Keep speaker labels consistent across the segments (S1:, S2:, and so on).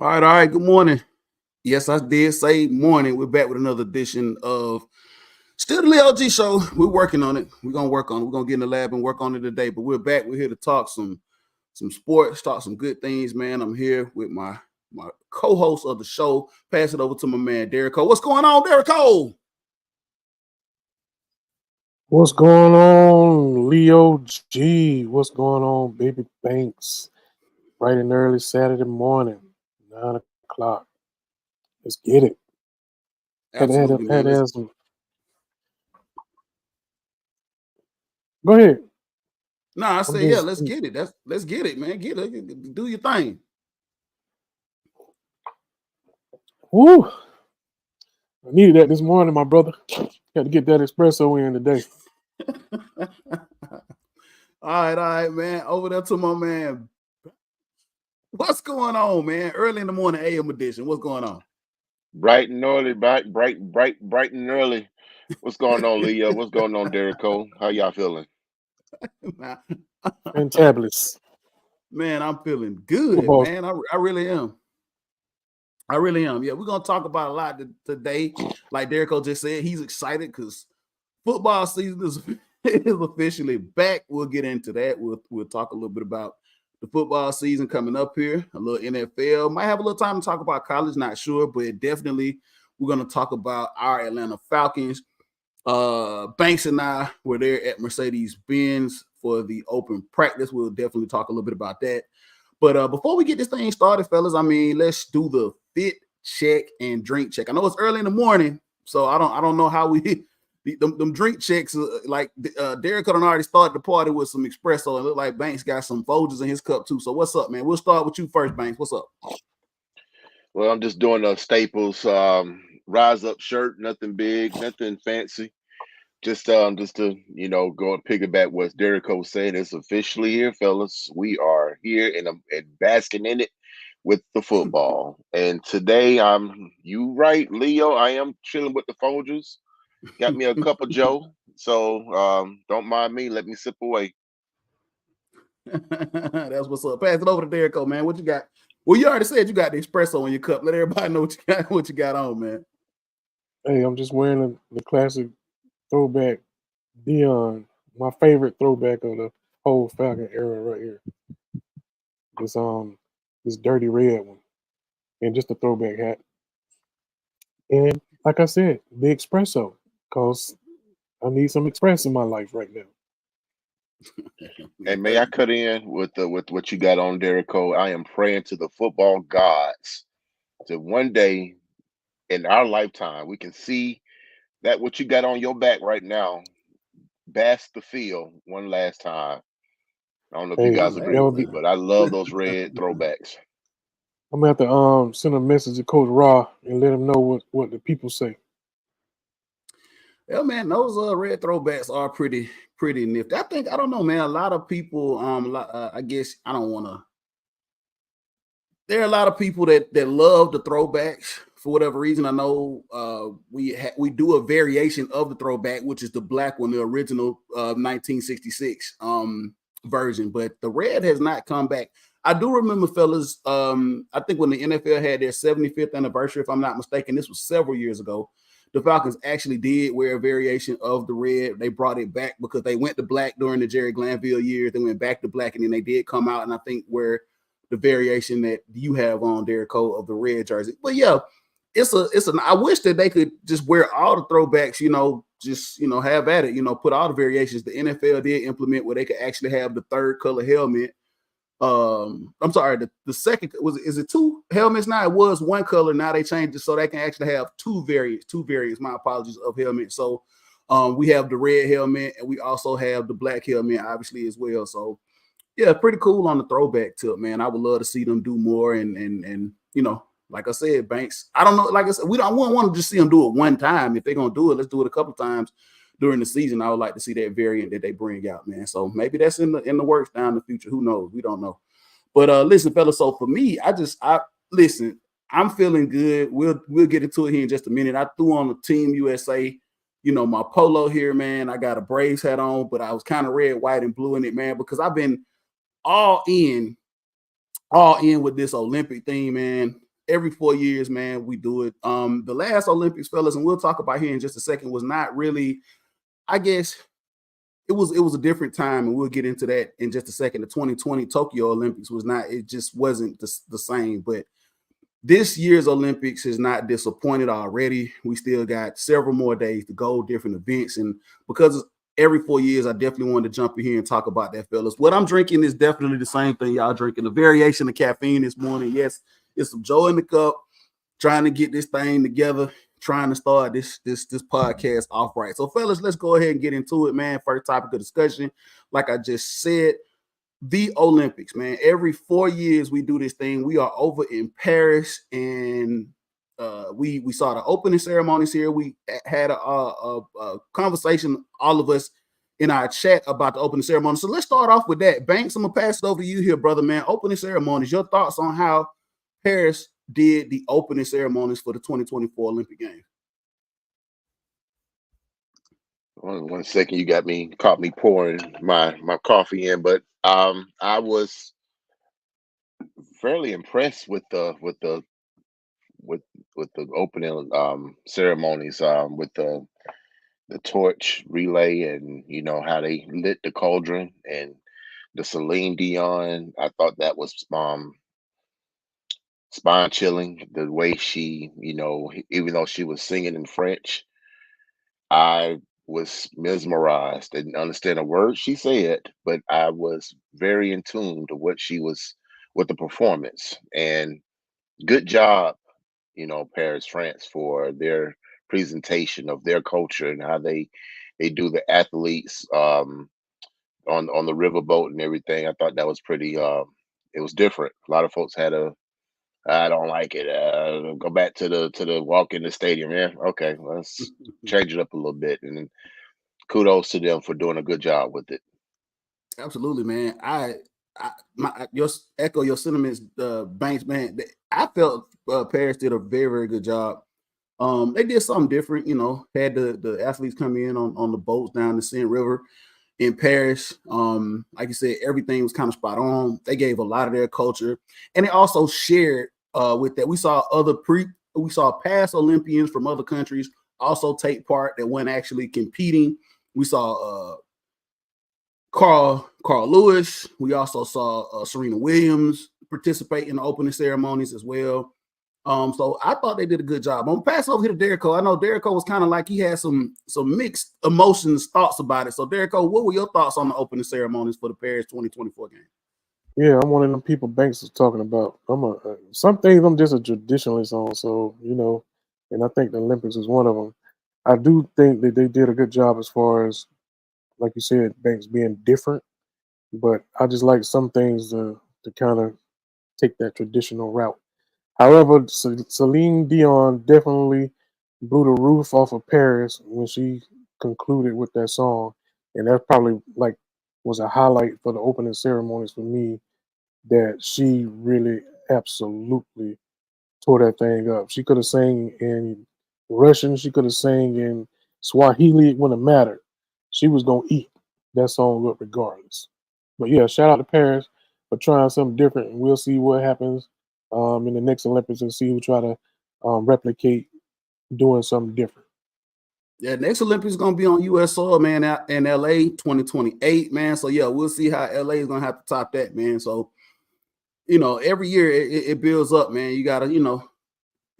S1: All right. Good morning. Yes, I did say morning. We're back with another edition of Still the Leo G Show. We're working on it. We're gonna work on it. We're gonna get in the lab and work on it today. But we're back. We're here to talk some sports, talk some good things, man. I'm here with my co-host of the show. Pass it over to my man Derek Cole. What's going on, Derek Cole?
S2: What's going on, Leo G? What's going on, Baby Banks? Bright and early Saturday morning, 9 o'clock. Let's get it.
S1: Absolutely,
S2: Had
S1: man.
S2: to have some. Go ahead.
S1: No, I
S2: I'm
S1: say yeah.
S2: just.
S1: Let's get it. Let's get it, man. Get it. Do your thing.
S2: Woo! I needed that this morning, my brother. Got to get that espresso in today.
S1: All right, man. Over there to my man. What's going on, man? Early in the morning, AM edition. What's going on?
S3: Bright and early, bright and early. What's going on, Leo? What's going on, Derek Cole? How y'all feeling?
S2: Fantabulous.
S1: Man, I'm feeling good,
S2: Football.
S1: man. I really am. I really am. Yeah, we're gonna talk about a lot today. Like Derrico just said, he's excited because football season is, is officially back. We'll get into that. We'll talk a little bit about the football season coming up here. A little NFL. Might have a little time to talk about college. Not sure, but definitely we're gonna talk about our Atlanta Falcons. Banks and I were there at Mercedes-Benz for the open practice. We'll definitely talk a little bit about that. But before we get this thing started, fellas, I mean, let's do the fit check and drink check. I know it's early in the morning, so I don't know how we them drink checks. Like Derek could have already started the party with some espresso. It looked like Banks got some Folgers in his cup too. So what's up, man? We'll start with you first, Banks. What's up?
S3: Well, I'm just doing a Staples rise up shirt, nothing big, nothing fancy. Just to go and piggyback what Derek Cole said. It's officially here, fellas. We are here and basking in it with the football. And today you right, Leo. I am chilling with the Folgers. Got me a cup of Joe. So don't mind me. Let me sip away.
S1: That's what's up. Pass it over to Derek, man. What you got? Well, you already said you got the espresso in your cup. Let everybody know what you got on, man.
S2: Hey, I'm just wearing the classic throwback Dion. My favorite throwback of the whole Falcon era right here. This this dirty red one, and just a throwback hat. And like I said, the espresso, cause I need some espresso in my life right now.
S3: And may I cut in with what you got on, Derek Cole? I am praying to the football gods that one day in our lifetime we can see that what you got on your back right now, bask the field one last time. I don't know if you
S2: Hey,
S3: guys
S1: Hey,
S3: agree
S2: that
S3: with
S2: would
S3: me,
S2: be.
S3: but I love those red throwbacks.
S2: I'm gonna have to send a message to Coach Raw and let him know what the people say.
S1: yeah, man, those red throwbacks are pretty nifty. I don't know, man. A lot of people, I guess I don't want to. There are a lot of people that love the throwbacks for whatever reason. I know we do a variation of the throwback, which is the black one, the original 1966 version, but the red has not come back. I do remember, fellas. I think when the NFL had their 75th anniversary, if I'm not mistaken, this was several years ago. The Falcons actually did wear a variation of the red. They brought it back because they went to black during the Jerry Glanville years. They went back to black, and then they did come out, and I think where the variation that you have on Derek Cole of the red jersey. But yeah, I wish that they could just wear all the throwbacks, just have at it, put all the variations. The NFL did implement where they could actually have the third color helmet. I'm sorry, the second is it two helmets now? It was one color, now they changed it so they can actually have two variants. My apologies, of helmet. So we have the red helmet and we also have the black helmet, obviously, as well. So yeah, pretty cool on the throwback tip, man. I would love to see them do more, and like I said, Banks. I don't know. Like I said, we don't want to just see them do it one time. If they're gonna do it, let's do it a couple times during the season. I would like to see that variant that they bring out, man. So maybe that's in the works down in the future. Who knows? We don't know. But listen, fellas. So for me, I listen. I'm feeling good. We'll get into it here in just a minute. I threw on the Team USA. My polo here, man. I got a Braves hat on, but I was kind of red, white, and blue in it, man, because I've been all in with this Olympic thing, man. every 4 years, man, we do it. The last Olympics, fellas, and we'll talk about here in just a second, was not really, I guess, it was a different time, and we'll get into that in just a second. The 2020 Tokyo Olympics was not, it just wasn't the same. But this year's Olympics has not disappointed already. We still got several more days to go, different events. And because every 4 years, I definitely wanted to jump in here and talk about that, fellas. What I'm drinking is definitely the same thing y'all drinking. A variation of caffeine this morning. Yes, it's some Joe in the cup, trying to get this thing together, trying to start this podcast off right. So, fellas, let's go ahead and get into it, man. First topic of discussion, like I just said, the Olympics, man. Every 4 years we do this thing. We are over in Paris, and we saw the opening ceremonies here. We had a conversation, all of us in our chat, about the opening ceremony. So let's start off with that. Banks, I'm gonna pass it over to you here, brother, man. Opening ceremonies. Your thoughts on how Paris did the opening ceremonies for the 2024 Olympic Games?
S3: One second, you caught me pouring my coffee in, but I was fairly impressed with the opening ceremonies, with the torch relay, and how they lit the cauldron, and the Celine Dion. I thought that was spine chilling, the way she, even though she was singing in French, I was mesmerized. Didn't understand a word she said, but I was very in tune to what she was, with the performance. And good job, Paris, France, for their presentation of their culture and how they do the athletes on the riverboat and everything. I thought that was pretty. It was different. A lot of folks had a, I don't like it. Go back to the walk in the stadium. Yeah, okay, let's change it up a little bit. And kudos to them for doing a good job with it.
S1: Absolutely, man. Your echo your sentiments, Banks, man. I felt Paris did a very, very good job. They did something different, had the athletes come in on the boats down the Seine River in Paris. Like you said, everything was kind of spot on. They gave a lot of their culture, and they also shared with that. We saw past Olympians from other countries also take part that weren't actually competing. We saw Carl Lewis. We also saw Serena Williams participate in the opening ceremonies as well. So I thought they did a good job. I'm gonna pass over here to Derrico. I know Derrico was kind of like he had some mixed emotions, thoughts about it. So Derrico, what were your thoughts on the opening ceremonies for the Paris 2024 game?
S2: Yeah, I'm one of them people Banks was talking about. Some things I'm just a traditionalist on, so and I think the Olympics was one of them. I do think that they did a good job as far as, like you said, Banks being different, but I just like some things to kind of take that traditional route. However, Celine Dion definitely blew the roof off of Paris when she concluded with that song, and that probably was a highlight for the opening ceremonies for me. That she really absolutely tore that thing up. She could have sang in Russian, she could have sang in Swahili. It wouldn't have mattered. She was gonna eat that song up regardless. But yeah, shout out to Paris for trying something different, and we'll see what happens in the next Olympics and see who try to replicate doing something different.
S1: Yeah, next Olympics is gonna be on U.S. soil, man, out in LA 2028, man. So yeah, we'll see how LA is gonna have to top that, man. So every year it builds up, man. You gotta,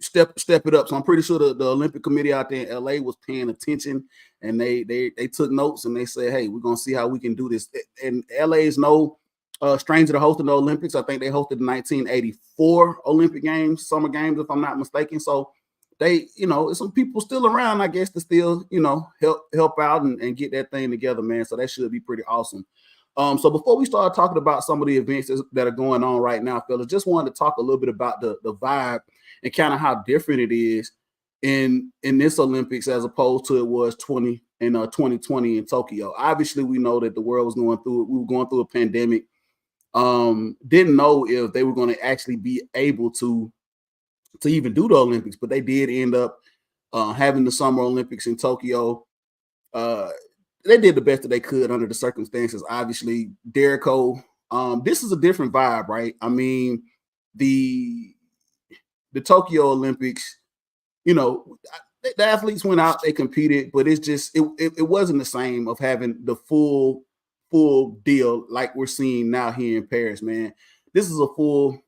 S1: step it up. So I'm pretty sure the Olympic Committee out there in LA was paying attention, and they took notes, and they said, hey, we're gonna see how we can do this. And LA is no stranger to hosting the Olympics. I think they hosted the 1984 Olympic Games, Summer Games, if I'm not mistaken. So they, some people still around, I guess, to still, help out and get that thing together, man. So that should be pretty awesome. So before we start talking about some of the events that are going on right now, fellas, just wanted to talk a little bit about the vibe and kind of how different it is in this Olympics as opposed to it was 2020 in Tokyo. Obviously, we know that the world was going through it. We were going through a pandemic. Didn't know if they were going to actually be able to even do the Olympics, but they did end up having the Summer Olympics in Tokyo. They did the best that they could under the circumstances. Obviously, Derrico, this is a different vibe, right? I mean, the the Tokyo Olympics, you know, the athletes went out, they competed, but it's just it wasn't the same of having the full deal like we're seeing now here in Paris, man. This is a full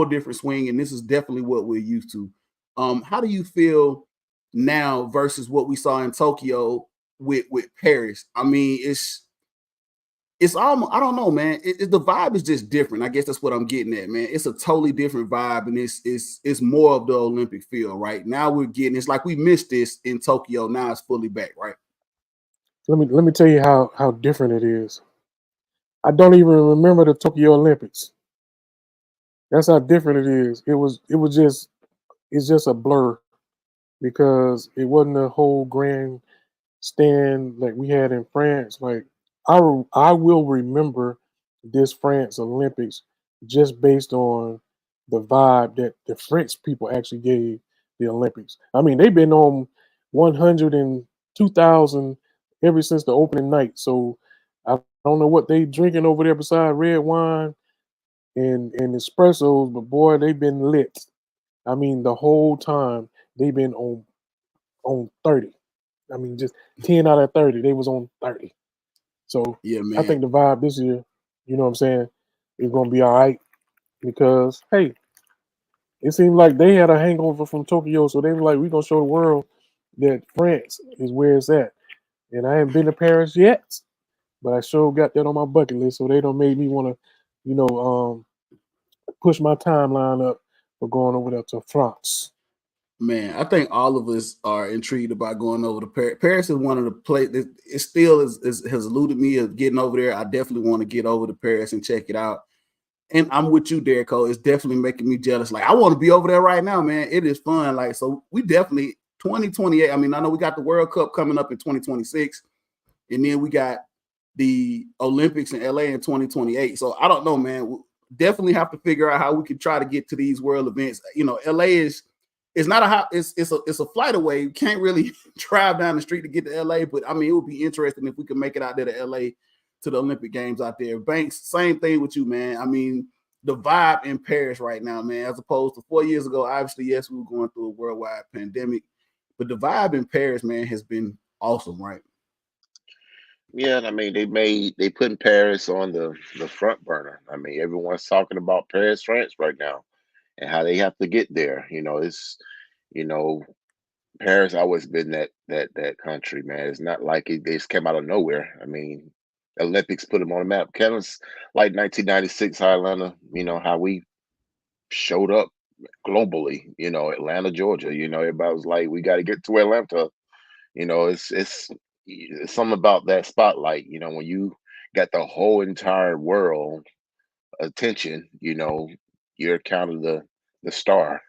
S1: different swing, and this is definitely what we're used to. How do you feel now versus what we saw in Tokyo with Paris? I mean, it's almost, I don't know, man. The vibe is just different. I guess that's what I'm getting at, man. It's a totally different vibe, and it's more of the Olympic feel, right? Now we're getting, it's like we missed this in Tokyo. Now it's fully back, right?
S2: Let me tell you how different it is. I don't even remember the Tokyo Olympics. That's how different it is. It's just a blur because it wasn't a whole grand stand like we had in France. Like I will remember this France Olympics just based on the vibe that the French people actually gave the Olympics. I mean, they've been on 100 and 2,000 ever since the opening night. So I don't know what they drinking over there beside red wine and espressos, but boy, they've been lit. I mean, the whole time they've been on 30. I mean, just 10 out of 30, they was on 30. So
S1: Yeah,
S2: I
S1: man.
S2: think the vibe this year, you know what I'm saying, is going to be all right because, hey, it seemed like they had a hangover from Tokyo. So they were like, we're going to show the world that France is where it's at. And I haven't been to Paris yet, but I sure got that on my bucket list. So they don't make me want to, push my timeline up for going over there to France.
S1: Man, I think all of us are intrigued about going over to Paris. Paris is one of the places. It still has eluded me of getting over there. I definitely want to get over to Paris and check it out. And I'm with you, Derek Cole. It's definitely making me jealous. Like, I want to be over there right now, man. It is fun. Like, so we definitely 2028. I mean, I know we got the World Cup coming up in 2026, and then we got the Olympics in LA in 2028. So I don't know, man. We definitely have to figure out how we can try to get to these world events. You know, LA is. It's not it's a flight away. You can't really drive down the street to get to LA, but I mean, it would be interesting if we could make it out there to LA to the Olympic Games out there. Banks, same thing with you, man. I mean, the vibe in Paris right now, man, as opposed to 4 years ago, obviously, yes, we were going through a worldwide pandemic, but the vibe in Paris, man, has been awesome, right?
S3: Yeah, and I mean they putting Paris on the front burner. I mean everyone's talking about Paris, France right now, and how they have to get there. It's you know Paris always been that country, man. It's not like they just came out of nowhere. I mean, Olympics put them on the map. Kind of like 1996 Atlanta. How we showed up globally. Atlanta, Georgia. Everybody was like, we got to get to Atlanta. It's something about that spotlight. When you got the whole entire world attention. You're kind of the star.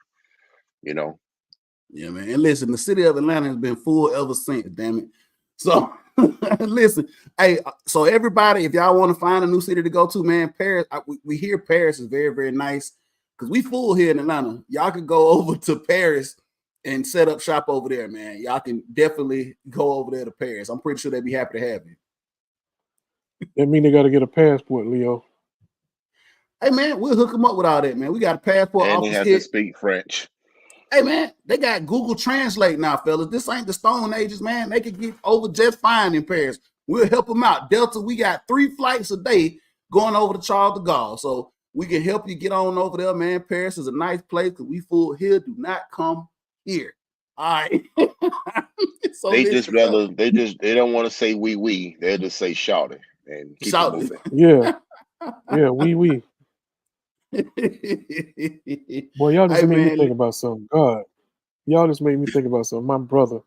S3: You know.
S1: Yeah, man. And listen, the city of Atlanta has been full ever since, damn it. So listen, hey, so everybody, if y'all want to find a new city to go to, man, Paris, we hear Paris is very, very nice because we full here in Atlanta. Y'all could go over to Paris and set up shop over there, man. Y'all can definitely go over there to Paris. I'm pretty sure they'd be happy to have you.
S2: That mean they got to get a passport, Leo.
S1: Hey, man, we'll hook them up with all that, man. We got a passport
S3: And they
S1: office
S3: have
S1: here.
S3: to speak French.
S1: Hey, man, they got Google Translate now, fellas. This ain't the Stone Ages, man. They can get over just fine in Paris. We'll help them out. Delta, we got 3 flights a day going over to Charles de Gaulle. So we can help you get on over there, man. Paris is a nice place because we full here. Do not come here. All right. So
S3: they don't want to say we. They'll just say shouty and keep it moving.
S2: Yeah. Yeah, we. Boy, y'all just made me think about something. God, y'all just made me think about something. My brother,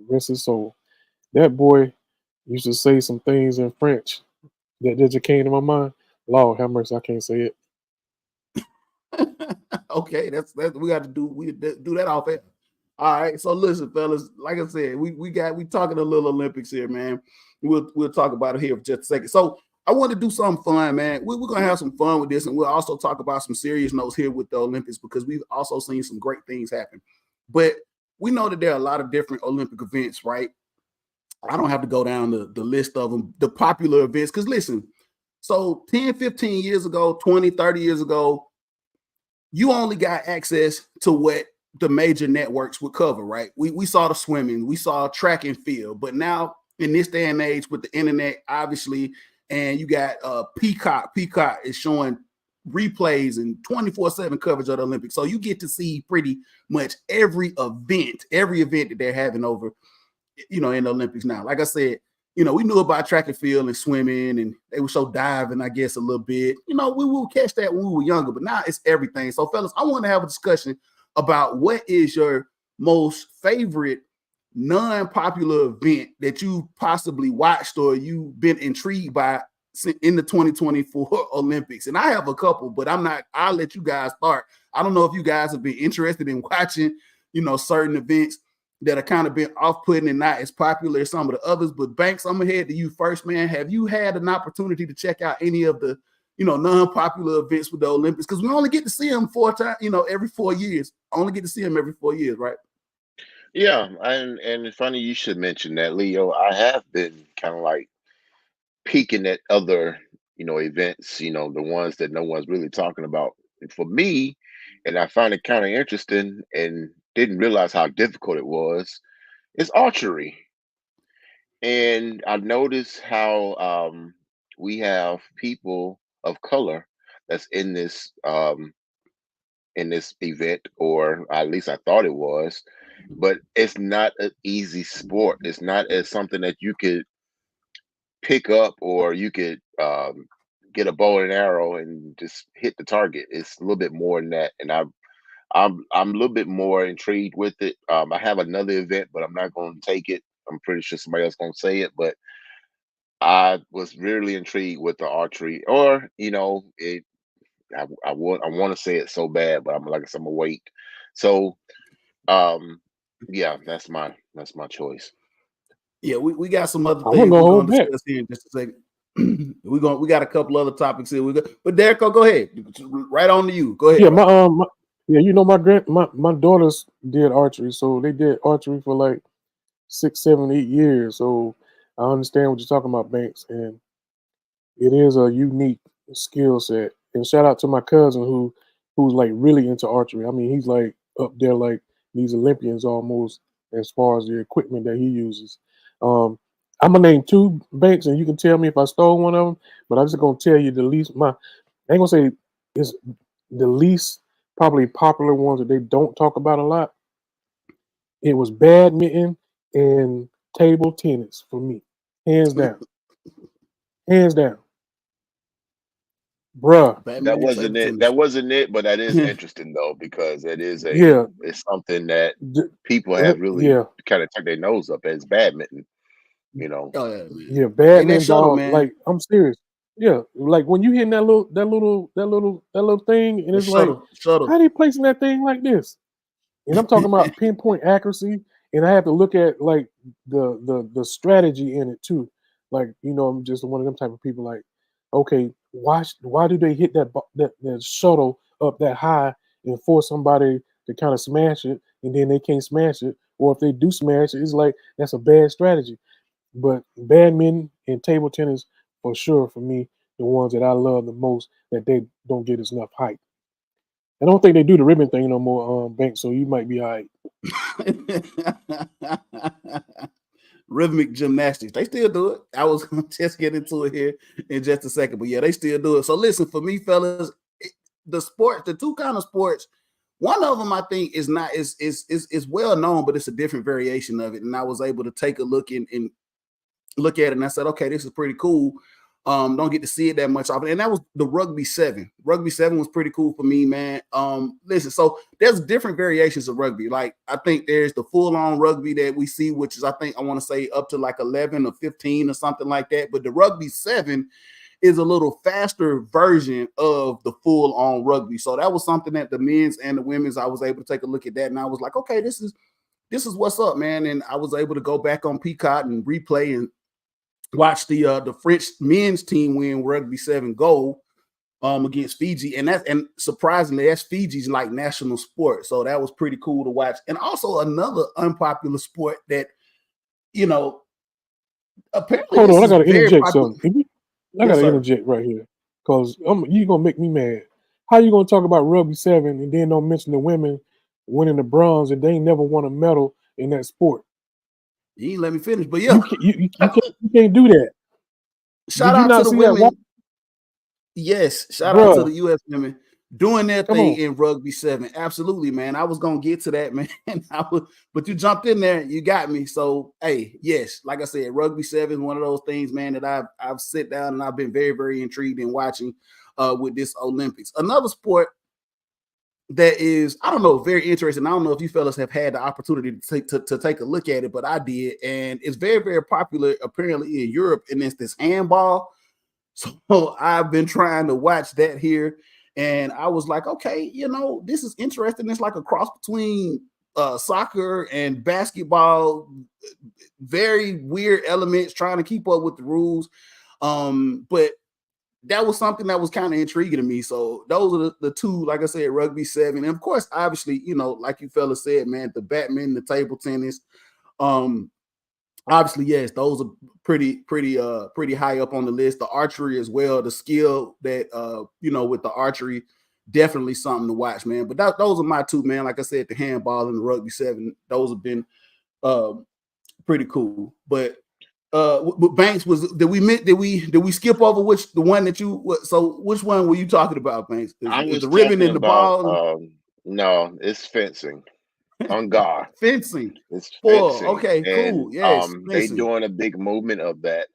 S2: rest his soul, that boy used to say some things in French that just came to my mind. Lord have mercy, I can't say it.
S1: Okay, that's we got to do that off air. All right, so listen, fellas. Like I said, we talking a little Olympics here, man. We'll talk about it here for just a second. So I want to do something fun, man. We're gonna have some fun with this, and we'll also talk about some serious notes here with the Olympics because we've also seen some great things happen. But we know that there are a lot of different Olympic events, right? I don't have to go down the list of them, the popular events, because listen, so 10, 15 years ago, 20, 30 years ago, you only got access to what the major networks would cover, right? We saw the swimming, we saw track and field, but now in this day and age with the internet, obviously, and you got Peacock. Peacock is showing replays and 24/7 coverage of the Olympics. So you get to see pretty much every event that they're having over, in the Olympics now. Like I said, we knew about track and field and swimming, and they would show diving, I guess, a little bit. We will catch that when we were younger, but now it's everything. So, fellas, I want to have a discussion about what is your most favorite non-popular event that you possibly watched or you've been intrigued by in the 2024 Olympics. And I have a couple, but I'll let you guys start. I don't know if you guys have been interested in watching, certain events that are kind of been off-putting and not as popular as some of the others. But Banks, I'm gonna head to you first, man. Have you had an opportunity to check out any of the, non-popular events with the Olympics? Because we only get to see them every 4 years. Only get to see them every 4 years, right?
S3: Yeah, and it's funny you should mention that, Leo. I have been kind of like peeking at other, events, the ones that no one's really talking about. And for me, and I found it kind of interesting and didn't realize how difficult it was, it's archery. And I noticed how we have people of color that's in this event, or at least I thought it was, but it's not an easy sport. It's not as something that you could pick up or you could get a bow and arrow and just hit the target. It's a little bit more than that, and I'm a little bit more intrigued with it. I have another event, but I'm not going to take it. I'm pretty sure somebody else going to say it, but I was really intrigued with the archery, or it. I want to say it so bad, but I'm gonna wait. So, yeah, that's my choice.
S1: Yeah, we got some other
S2: I'm
S1: things
S2: gonna
S1: we're
S2: hold
S1: gonna
S2: back.
S1: discuss here in just a second. we got a couple other topics here. But Derek, go ahead. Right on to you. Go ahead.
S2: Yeah, my daughters did archery, so they did archery for like 6, 7, 8 years. So I understand what you're talking about, Banks, and it is a unique skill set. And shout out to my cousin who's like really into archery. I mean, he's like up there like these Olympians almost as far as the equipment that he uses. Um, I'm gonna name 2 Banks, and you can tell me if I stole one of them. But I'm just gonna tell you the least. I ain't gonna say it's the least probably popular ones that they don't talk about a lot. It was badminton and table tennis for me, hands down, hands down, bruh.
S3: That
S1: Batman
S3: wasn't
S1: table
S3: it.
S1: tennis.
S3: That wasn't it, but that is interesting though, because
S2: Yeah,
S3: it's something that people have really
S2: yeah,
S3: kind of turned their nose up as badminton. You know,
S1: Oh yeah, man.
S2: yeah.
S1: Hey, that
S2: Badminton's
S1: shuttle,
S2: all
S1: man.
S2: like I'm serious. Yeah, like when you hitting that little thing, and
S1: The
S2: it's like,
S1: shuttle.
S2: how they placing that thing like this? And I'm talking about pinpoint accuracy, and I have to look at like the strategy in it too. Like I'm just one of them type of people. Like, okay, why do they hit that shuttle up that high and force somebody to kind of smash it, and then they can't smash it, or if they do smash it, it's like that's a bad strategy. But badminton and table tennis for sure for me, the ones that I love the most that they don't get enough hype. I don't think they do the ribbon thing no more, Bank. So you might be all right.
S1: Rhythmic gymnastics. They still do it. I was gonna just get into it here in just a second, but yeah, they still do it. So listen, for me, fellas, the 2 kind of sports, one of them I think is not is well known, but it's a different variation of it. And I was able to take a look and look at it, and I said, okay, this is pretty cool. Don't get to see it that much often. And that was the Rugby 7. Rugby 7 was pretty cool for me, man. Listen, so there's different variations of rugby. Like, I think there's the full-on rugby that we see, which is, I think, I want to say up to like 11 or 15 or something like that. But the Rugby 7 is a little faster version of the full-on rugby. So that was something that the men's and the women's, I was able to take a look at that. And I was like, okay, this is what's up, man. And I was able to go back on Peacock and replay and watch the French men's team win Rugby 7 gold against Fiji, and surprisingly, that's Fiji's like national sport. So that was pretty cool to watch. And also another unpopular sport that apparently
S2: Hold
S1: this
S2: on, I
S1: is
S2: gotta
S1: very
S2: interject
S1: popular.
S2: something. I
S1: Yes,
S2: gotta
S1: sir.
S2: interject right here because you gonna make me mad. How you gonna talk about rugby 7 and then don't mention the women winning the bronze and they ain't never won a medal in that sport?
S1: You ain't let me finish, but
S2: You
S1: yeah,
S2: can't, you can't do that.
S1: shout
S2: Did you
S1: out to
S2: not
S1: the
S2: see that?
S1: women. Yes, shout out to
S2: Bruh,
S1: the U.S. women doing their
S2: come
S1: thing
S2: on.
S1: in rugby 7. Absolutely, man. I was gonna get to that, man. But you jumped in there, you got me. So, hey, yes, like I said, rugby 7 is one of those things, man, that I've sit down and I've been very, very intrigued in watching with this Olympics. Another sport that is, I don't know, very interesting. I don't know if you fellas have had the opportunity to take a look at it, but I did, and it's very, very popular apparently in Europe, and it's this handball. So I've been trying to watch that here, and I was like, okay, this is interesting. It's like a cross between soccer and basketball. Very weird elements, trying to keep up with the rules. But that was something that was kind of intriguing to me. So those are the two, like I said, rugby 7, and of course, obviously, like you fellas said, man, the badminton, the table tennis. Um, Obviously, yes, those are pretty high up on the list. The archery as well, the skill that with the archery, definitely something to watch, man. But those are my two, man. Like I said, the handball and the rugby 7, those have been uh, pretty cool. But Banks, did we skip over the one that so which one were you talking about, Banks?
S3: I
S1: Is
S3: was
S1: the ribbon
S3: talking
S1: and the
S3: about
S1: ball
S3: no, it's fencing on guard.
S1: fencing?
S3: It's
S1: For
S3: fencing,
S1: okay,
S3: and
S1: cool. Yes,
S3: they
S1: fencing.
S3: doing a big movement of that.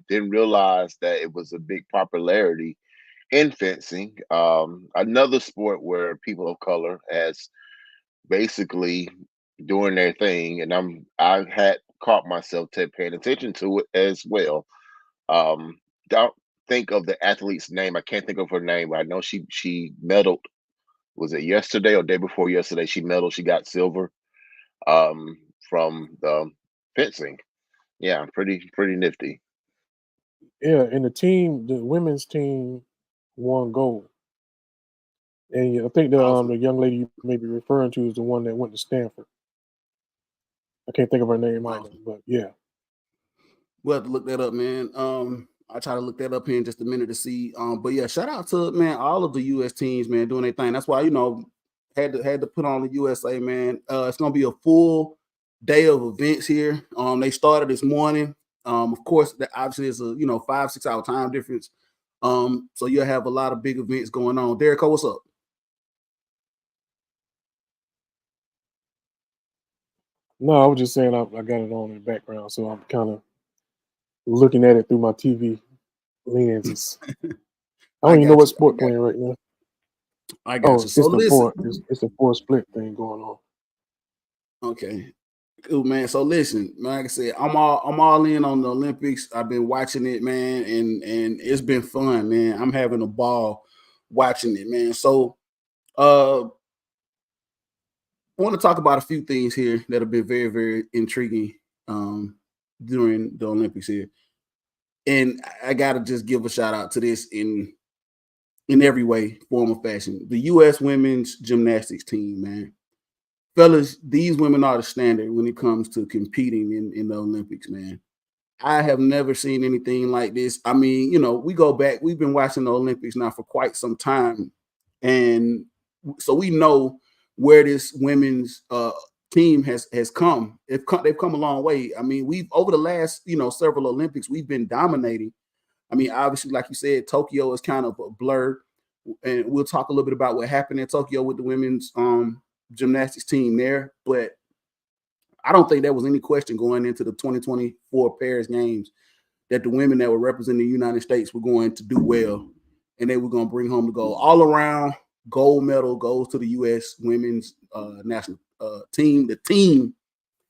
S3: Didn't realize that it was a big popularity in fencing. Another sport where people of color has basically doing their thing, and I had caught myself paying attention to it as well. Don't think of the athlete's name. I can't think of her name, but I know she medaled. Was it yesterday or day before yesterday? She medaled. She got silver um, from fencing. Yeah, pretty nifty.
S2: Yeah, and the women's team won gold. And I think
S1: Awesome.
S2: the young lady you may be referring to is the one that went to Stanford. I can't think of her name either,
S1: Awesome.
S2: but yeah.
S1: We'll have to look that up, man. I'll try to look that up here in just a minute to see. But yeah, shout out to, man, all of the US teams, man, doing their thing. That's why, had to put on the USA, man. It's gonna be a full day of events here. They started this morning. Of course, that obviously is a 5-6 hour time difference. So you'll have a lot of big events going on. Derek, what's up?
S2: No, I was just saying I got it on in the background, so I'm kind of looking at it through my TV lenses. I
S1: I
S2: don't even know
S1: got
S2: what
S1: you. I
S2: sport
S1: got
S2: playing right now.
S1: I got
S2: Oh,
S1: you. So listen.
S2: it's the four split thing going on.
S1: Okay. Cool, man. So listen, like I said, I'm all in on the Olympics. I've been watching it, man, and it's been fun, man. I'm having a ball watching it, man. So I want to talk about a few things here that have been very, very intriguing um during the Olympics here. And I gotta just give a shout out to this in every way, form, or fashion. The US women's gymnastics team, man. Fellas, these women are the standard when it comes to competing in the Olympics, man. I have never seen anything like this. I mean, we go back, we've been watching the Olympics now for quite some time. And so we know where this women's team has come. They've come a long way. I mean, we've over the last, several Olympics, we've been dominating. I mean, obviously, like you said, Tokyo is kind of a blur. And we'll talk a little bit about what happened in Tokyo with the women's gymnastics team there. But I don't think there was any question going into the 2024 Paris Games that the women that were representing the United States were going to do well and they were going to bring home the gold. All around gold medal goes to the U.S. women's national team. The team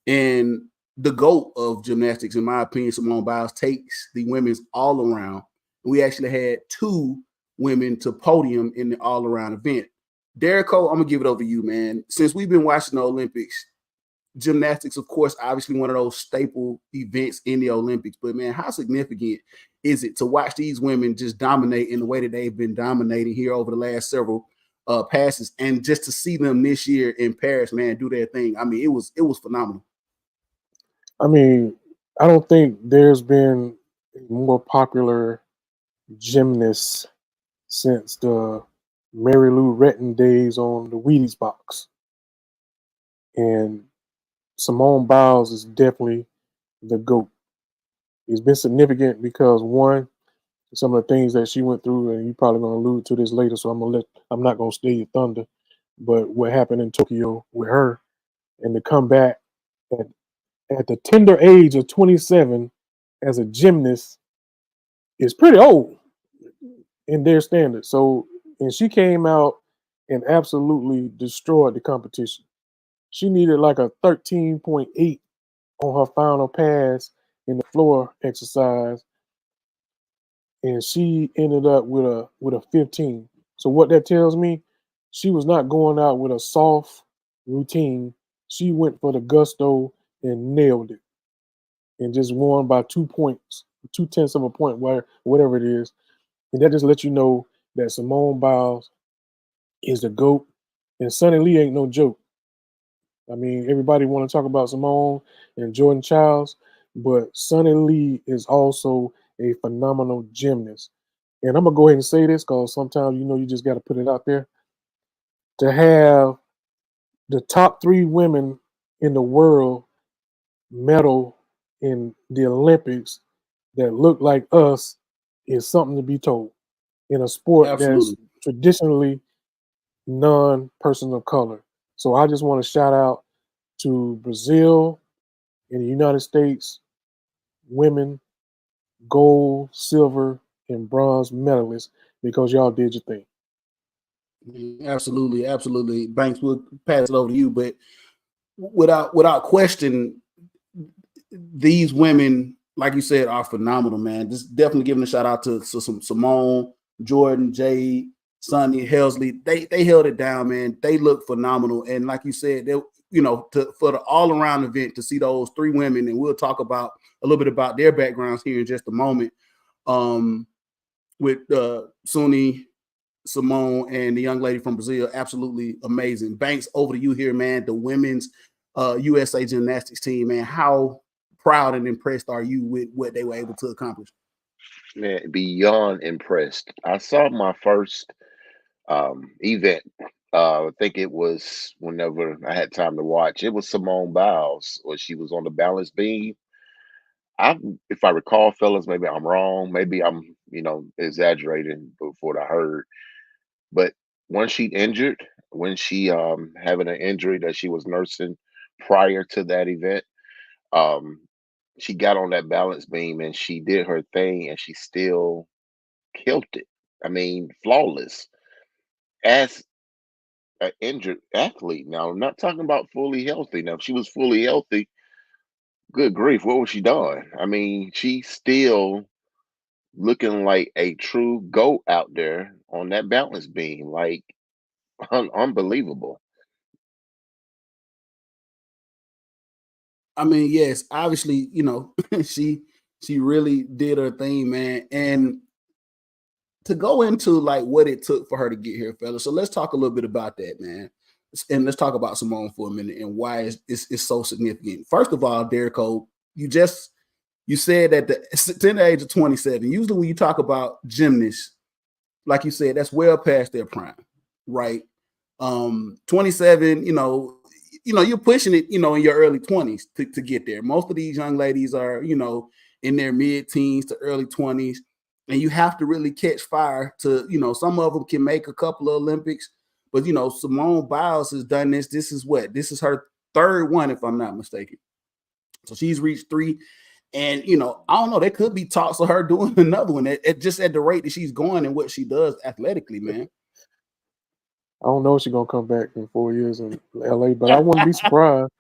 S1: and the GOAT of gymnastics, in my opinion, Simone Biles, takes the women's all around. We actually had two women to podium in the all around event. Derek Cole, I'm going to give it over to you, man. Since we've been watching the Olympics, gymnastics, of course, obviously one of those staple events in the Olympics. But man, how significant is it to watch these women just dominate in the way that they've been dominating here over the last several passes, and just to see them this year in Paris, man, do their thing? I mean, it was phenomenal.
S2: I mean, I don't think there's been a more popular gymnast since the Mary Lou Retton days on the Wheaties box. And Simone Biles is definitely the GOAT. It's been significant because one, some of the things that she went through, and you're probably gonna allude to this later, so I'm not gonna steal your thunder. But what happened in Tokyo with her and to come back at, at the tender age of 27 as a gymnast is pretty old in their standards. So, and she came out and absolutely destroyed the competition. She needed like a 13.8 on her final pass in the floor exercise, and she ended up with a 15. So what that tells me, she was not going out with a soft routine. She went for the gusto and nailed it, and just won by 2 points, 2/10 of a point, whatever it is. And that just lets you know that Simone Biles is the GOAT, and Sonny Lee ain't no joke. I mean, everybody want to talk about Simone and Jordan Childs, but Sonny Lee is also a phenomenal gymnast. And I'm gonna go ahead and say this because sometimes you just got to put it out there. To have the top 3 women in the world medal in the Olympics that look like us is something to be told in a sport that's
S1: Absolutely.
S2: traditionally non-person of color. So I just want to shout out to Brazil and the United States women gold, silver, and bronze medalists because y'all did your thing.
S1: Absolutely, absolutely. Banks, will pass it over to you, but without question, these women, like you said, are phenomenal, man. Just definitely giving a shout out to some Simone, Jordan, Jade, Sonny, Helsley. They held it down, man. They look phenomenal, and like you said, they for the all around event to see those 3 women, and we'll talk about a little bit about their backgrounds here in just a moment. With Suni, Simone, and the young lady from Brazil, absolutely amazing. Banks, over to you here, man. The women's USA gymnastics team, man. How proud and impressed are you with what they were able to accomplish?
S3: Man, beyond impressed. I saw my first event. I think it was whenever I had time to watch. It was Simone Biles, or she was on the balance beam. I, if I recall, fellas, maybe I'm wrong. Maybe I'm, exaggerating with what I heard. But once she injured, when she having an injury that she was nursing prior to that event, um, she got on that balance beam and she did her thing, and she still killed it. I mean, flawless as an injured athlete. Now, I'm not talking about fully healthy. Now, if she was fully healthy, good grief, what was she doing? I mean, she's still looking like a true goat out there on that balance beam. Like, unbelievable.
S1: I mean, yes, obviously, she really did her thing, man. And to go into like what it took for her to get here, fellas. So let's talk a little bit about that, man. And let's talk about Simone for a minute and why it's so significant. First of all, Derek Cole, you said that the tender age of 27. Usually, when you talk about gymnasts, like you said, that's well past their prime, right? 27, you're pushing it, in your early 20s to get there. Most of these young ladies are, in their mid-teens to early 20s, and you have to really catch fire to, some of them can make a couple of Olympics, but Simone Biles has done this. This is her 3rd one, if I'm not mistaken. So she's reached 3. And I don't know, there could be talks of her doing another one just at the rate that she's going and what she does athletically, man.
S2: I don't know if she's gonna come back in 4 years in LA, but I wouldn't be surprised.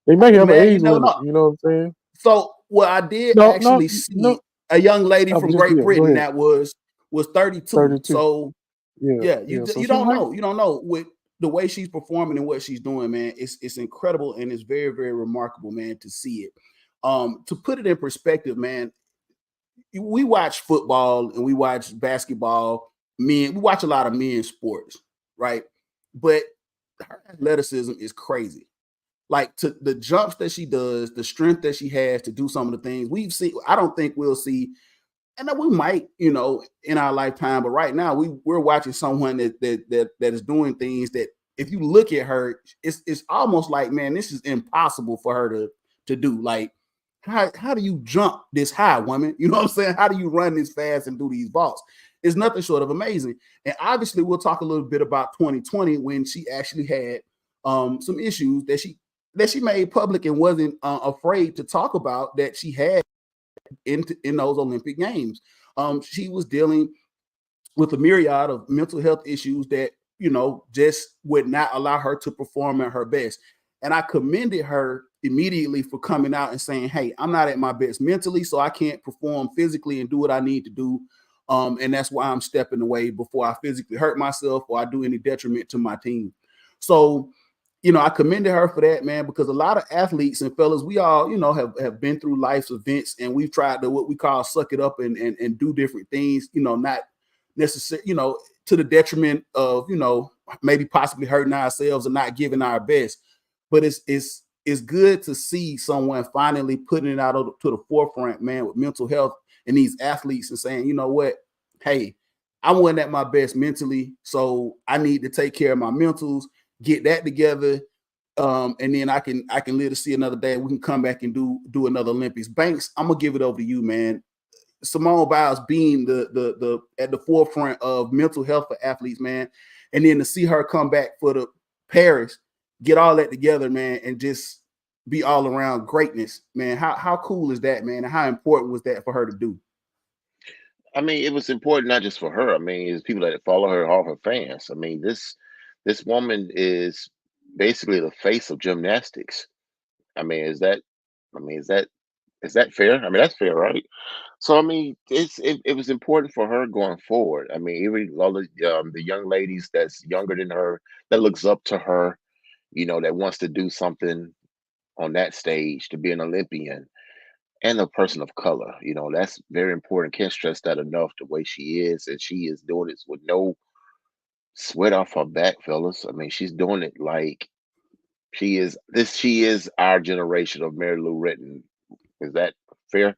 S2: They may have an
S1: Man, you
S2: age
S1: never
S2: limit,
S1: know.
S2: you know what I'm saying?
S1: So what I did
S2: No, no,
S1: actually see
S2: no.
S1: a young lady
S2: I'm
S1: from
S2: just
S1: Great
S2: yeah, go
S1: Britain
S2: ahead.
S1: that was 32.
S2: 32.
S1: So
S2: Yeah,
S1: yeah,
S2: yeah. So
S1: you
S2: she
S1: don't
S2: might.
S1: know. You don't know with the way she's performing and what she's doing, man. It's incredible and it's very, very remarkable, man, to see it. To put it in perspective, man, we watch football and we watch basketball, we watch a lot of men's sports, right? But her athleticism is crazy. Like to the jumps that she does, the strength that she has to do some of the things we've seen. I don't think we'll see and then we might, you know, in our lifetime, but right now we're watching someone that is doing things that if you look at her, it's almost like, man, this is impossible for her to do. Like, how do you jump this high, woman? You know what I'm saying? How do you run this fast and do these vaults? It's nothing short of amazing. And obviously, we'll talk a little bit about 2020 when she actually had some issues that she made public and wasn't afraid to talk about that she had in those Olympic Games. She was dealing with a myriad of mental health issues that, you know, just would not allow her to perform at her best. And I commended her immediately for coming out and saying, hey, I'm not at my best mentally, so I can't perform physically and do what I need to do. And that's why I'm stepping away before I physically hurt myself or I do any detriment to my team. So, you know, I commended her for that, man, because a lot of athletes and fellas, we all, you know, have been through life's events and we've tried to what we call suck it up and do different things, you know, not necessarily, you know, to the detriment of, you know, maybe possibly hurting ourselves and not giving our best. But it's good to see someone finally putting it out to the forefront, man, with mental health and these athletes and saying, you know what, hey, I wasn't at my best mentally, so I need to take care of my mentals, get that together, and then I can live to see another day. We can come back and do another Olympics. Banks, I'm gonna give it over to you, man. Simone Biles being the at the forefront of mental health for athletes, man, and then to see her come back for the Paris, get all that together, man, and just be all around greatness, man. How cool is that, man? And how important was that for her to do?
S3: I mean, it was important not just for her. I mean, it's people that follow her, all her fans. I mean, this woman is basically the face of gymnastics. I mean, is that I mean, is that fair? I mean, that's fair, right? So I mean, it was important for her going forward. I mean, even all the young ladies that's younger than her, that looks up to her, you know, that wants to do something on that stage to be an Olympian and a person of color. You know, that's very important. Can't stress that enough. The way she is, and she is doing it with no sweat off her back, fellas. I mean, she's doing it like she is this. She is our generation of Mary Lou Retton. Is that fair?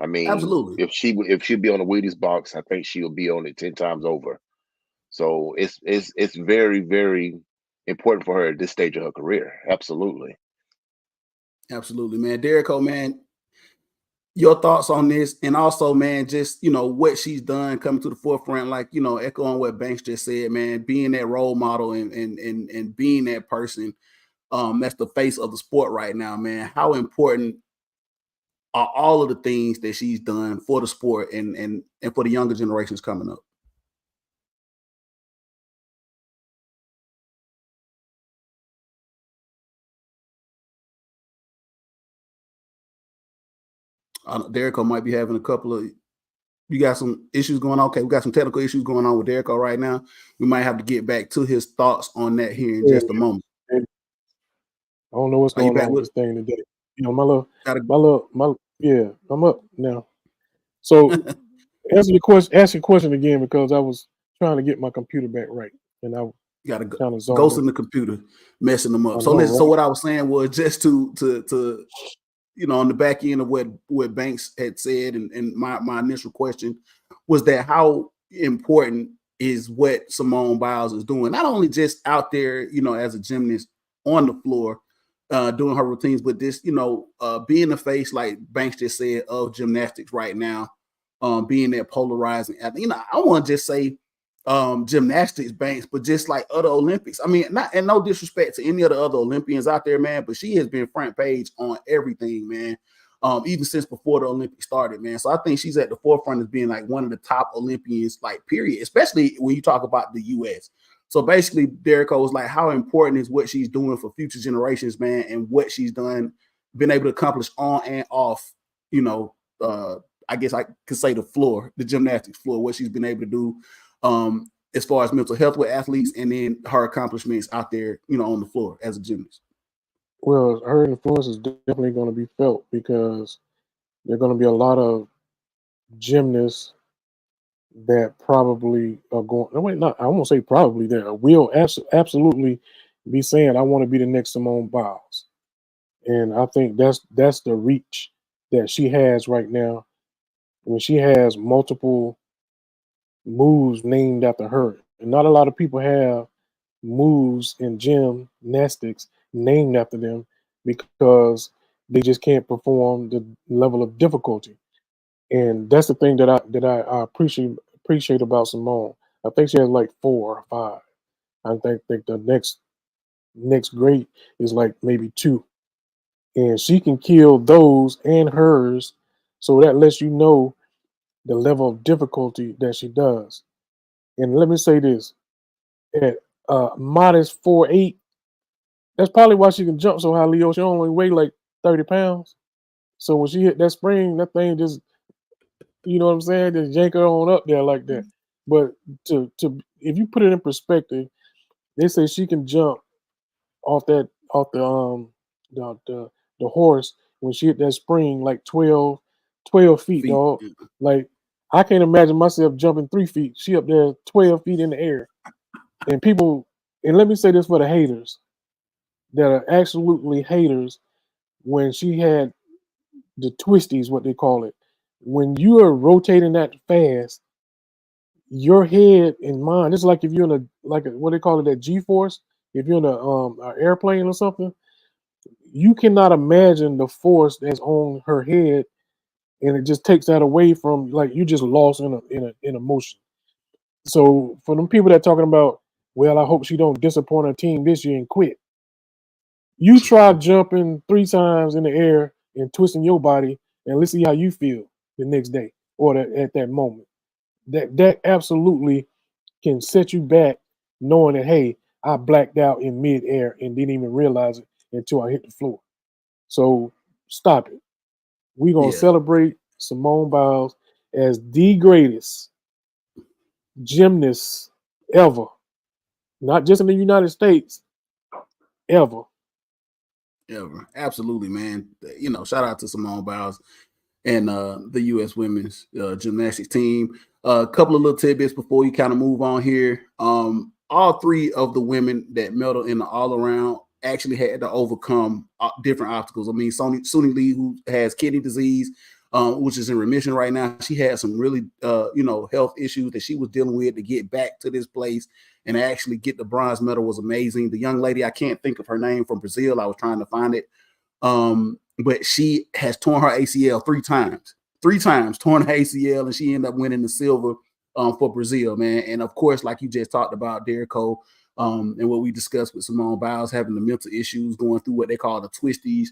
S3: I mean,
S1: Absolutely.
S3: if she'd be on the Wheaties box, I think she'll be on it 10 times over. So it's very very important for her at this stage of her career. Absolutely.
S1: Absolutely, man. Derico, man, your thoughts on this, and also, man, just, you know, what she's done coming to the forefront, like, you know, echoing what Banks just said, man, being that role model and being that person, that's the face of the sport right now, man. How important are all of the things that she's done for the sport and for the younger generations coming up? Derico might be having a couple of, you got some issues going on. Okay, we got some technical issues going on with Derico right now. We might have to get back to his thoughts on that here in
S2: Yeah,
S1: just a moment.
S2: I don't know what's
S1: Are you
S2: going
S1: back
S2: on with
S1: with?
S2: this thing today. You know,
S1: Gotta,
S2: yeah, I'm up now. So ask your question again because I was trying to get my computer back right, and I
S1: gotta
S2: kind of zoned
S1: ghost
S2: in.
S1: in the computer, messing them up.
S2: I
S1: So
S2: know,
S1: listen. So
S2: right?
S1: what I was saying was just to you know, on the back end of what Banks had said, and my initial question was that how important is what Simone Biles is doing, not only just out there, you know, as a gymnast on the floor, doing her routines, but this, you know, being the face, like Banks just said, of gymnastics right now, being that polarizing athlete. You know, I want to just say gymnastics, Banks, but just like other Olympics. I mean, not, and no disrespect to any of the other Olympians out there, man, but she has been front page on everything, man. Even since before the Olympics started, man. So I think she's at the forefront of being like one of the top Olympians, like, period, especially when you talk about the US. So basically, Derico was like, how important is what she's doing for future generations, man, and what she's done, been able to accomplish on and off, you know, I guess I could say the floor, the gymnastics floor, what she's been able to do as far as mental health with athletes, and then her accomplishments out there, you know, on the floor as a gymnast.
S2: Well, her influence is definitely going to be felt because there are going to be a lot of gymnasts that probably are going. No, wait, not. I won't say probably. There will absolutely be saying, "I want to be the next Simone Biles," and I think that's the reach that she has right now. when she has multiple moves named after her. And not a lot of people have moves in gymnastics named after them because they just can't perform the level of difficulty. And that's the thing that I appreciate about Simone. I think she has like 4 or 5. I think the next grade is like maybe 2, and she can kill those and hers. So that lets you know the level of difficulty that she does. And let me say this: at modest 4'8", that's probably why she can jump so high. Leo, she only weigh like 30 pounds. So when she hit that spring, that thing just, you know what I'm saying, just yank her on up there like that. But to if you put it in perspective, they say she can jump off the the, the horse when she hit that spring like 12 feet,
S1: Feet.
S2: dog. Like I can't imagine myself jumping 3 feet. She up there 12 feet in the air. And people, and let me say this for the haters that are absolutely haters, when she had the twisties, what they call it, when you are rotating that fast, your head and mind, it's like if you're in what they call it, that G force. If you're in a airplane or something, you cannot imagine the force that's on her head, and it just takes that away from, like, you just lost in a motion. So for them people that talking about, well, I hope she don't disappoint her team this year and quit. You try jumping 3 times in the air and twisting your body, and let's see how you feel the next day or at that moment. That absolutely can set you back, knowing that, hey, I blacked out in midair and didn't even realize it until I hit the floor. So stop it. We're gonna
S1: Yeah.
S2: celebrate Simone Biles as the greatest gymnast ever, not just in the United States, ever.
S1: Ever. Absolutely, man. You know, shout out to Simone Biles and the U.S. women's gymnastics team. A couple of little tidbits before you kind of move on here. All 3 of the women that medaled in the all around actually had to overcome different obstacles. I mean, Suni Lee, who has kidney disease, which is in remission right now, she had some really, health issues that she was dealing with to get back to this place and actually get the bronze medal was amazing. The young lady, I can't think of her name, from Brazil. I was trying to find it. But she has torn her ACL 3 times torn her ACL, and she ended up winning the silver for Brazil, man. And of course, like you just talked about, Derek Cole, and what we discussed with Simone Biles, having the mental issues, going through what they call the twisties,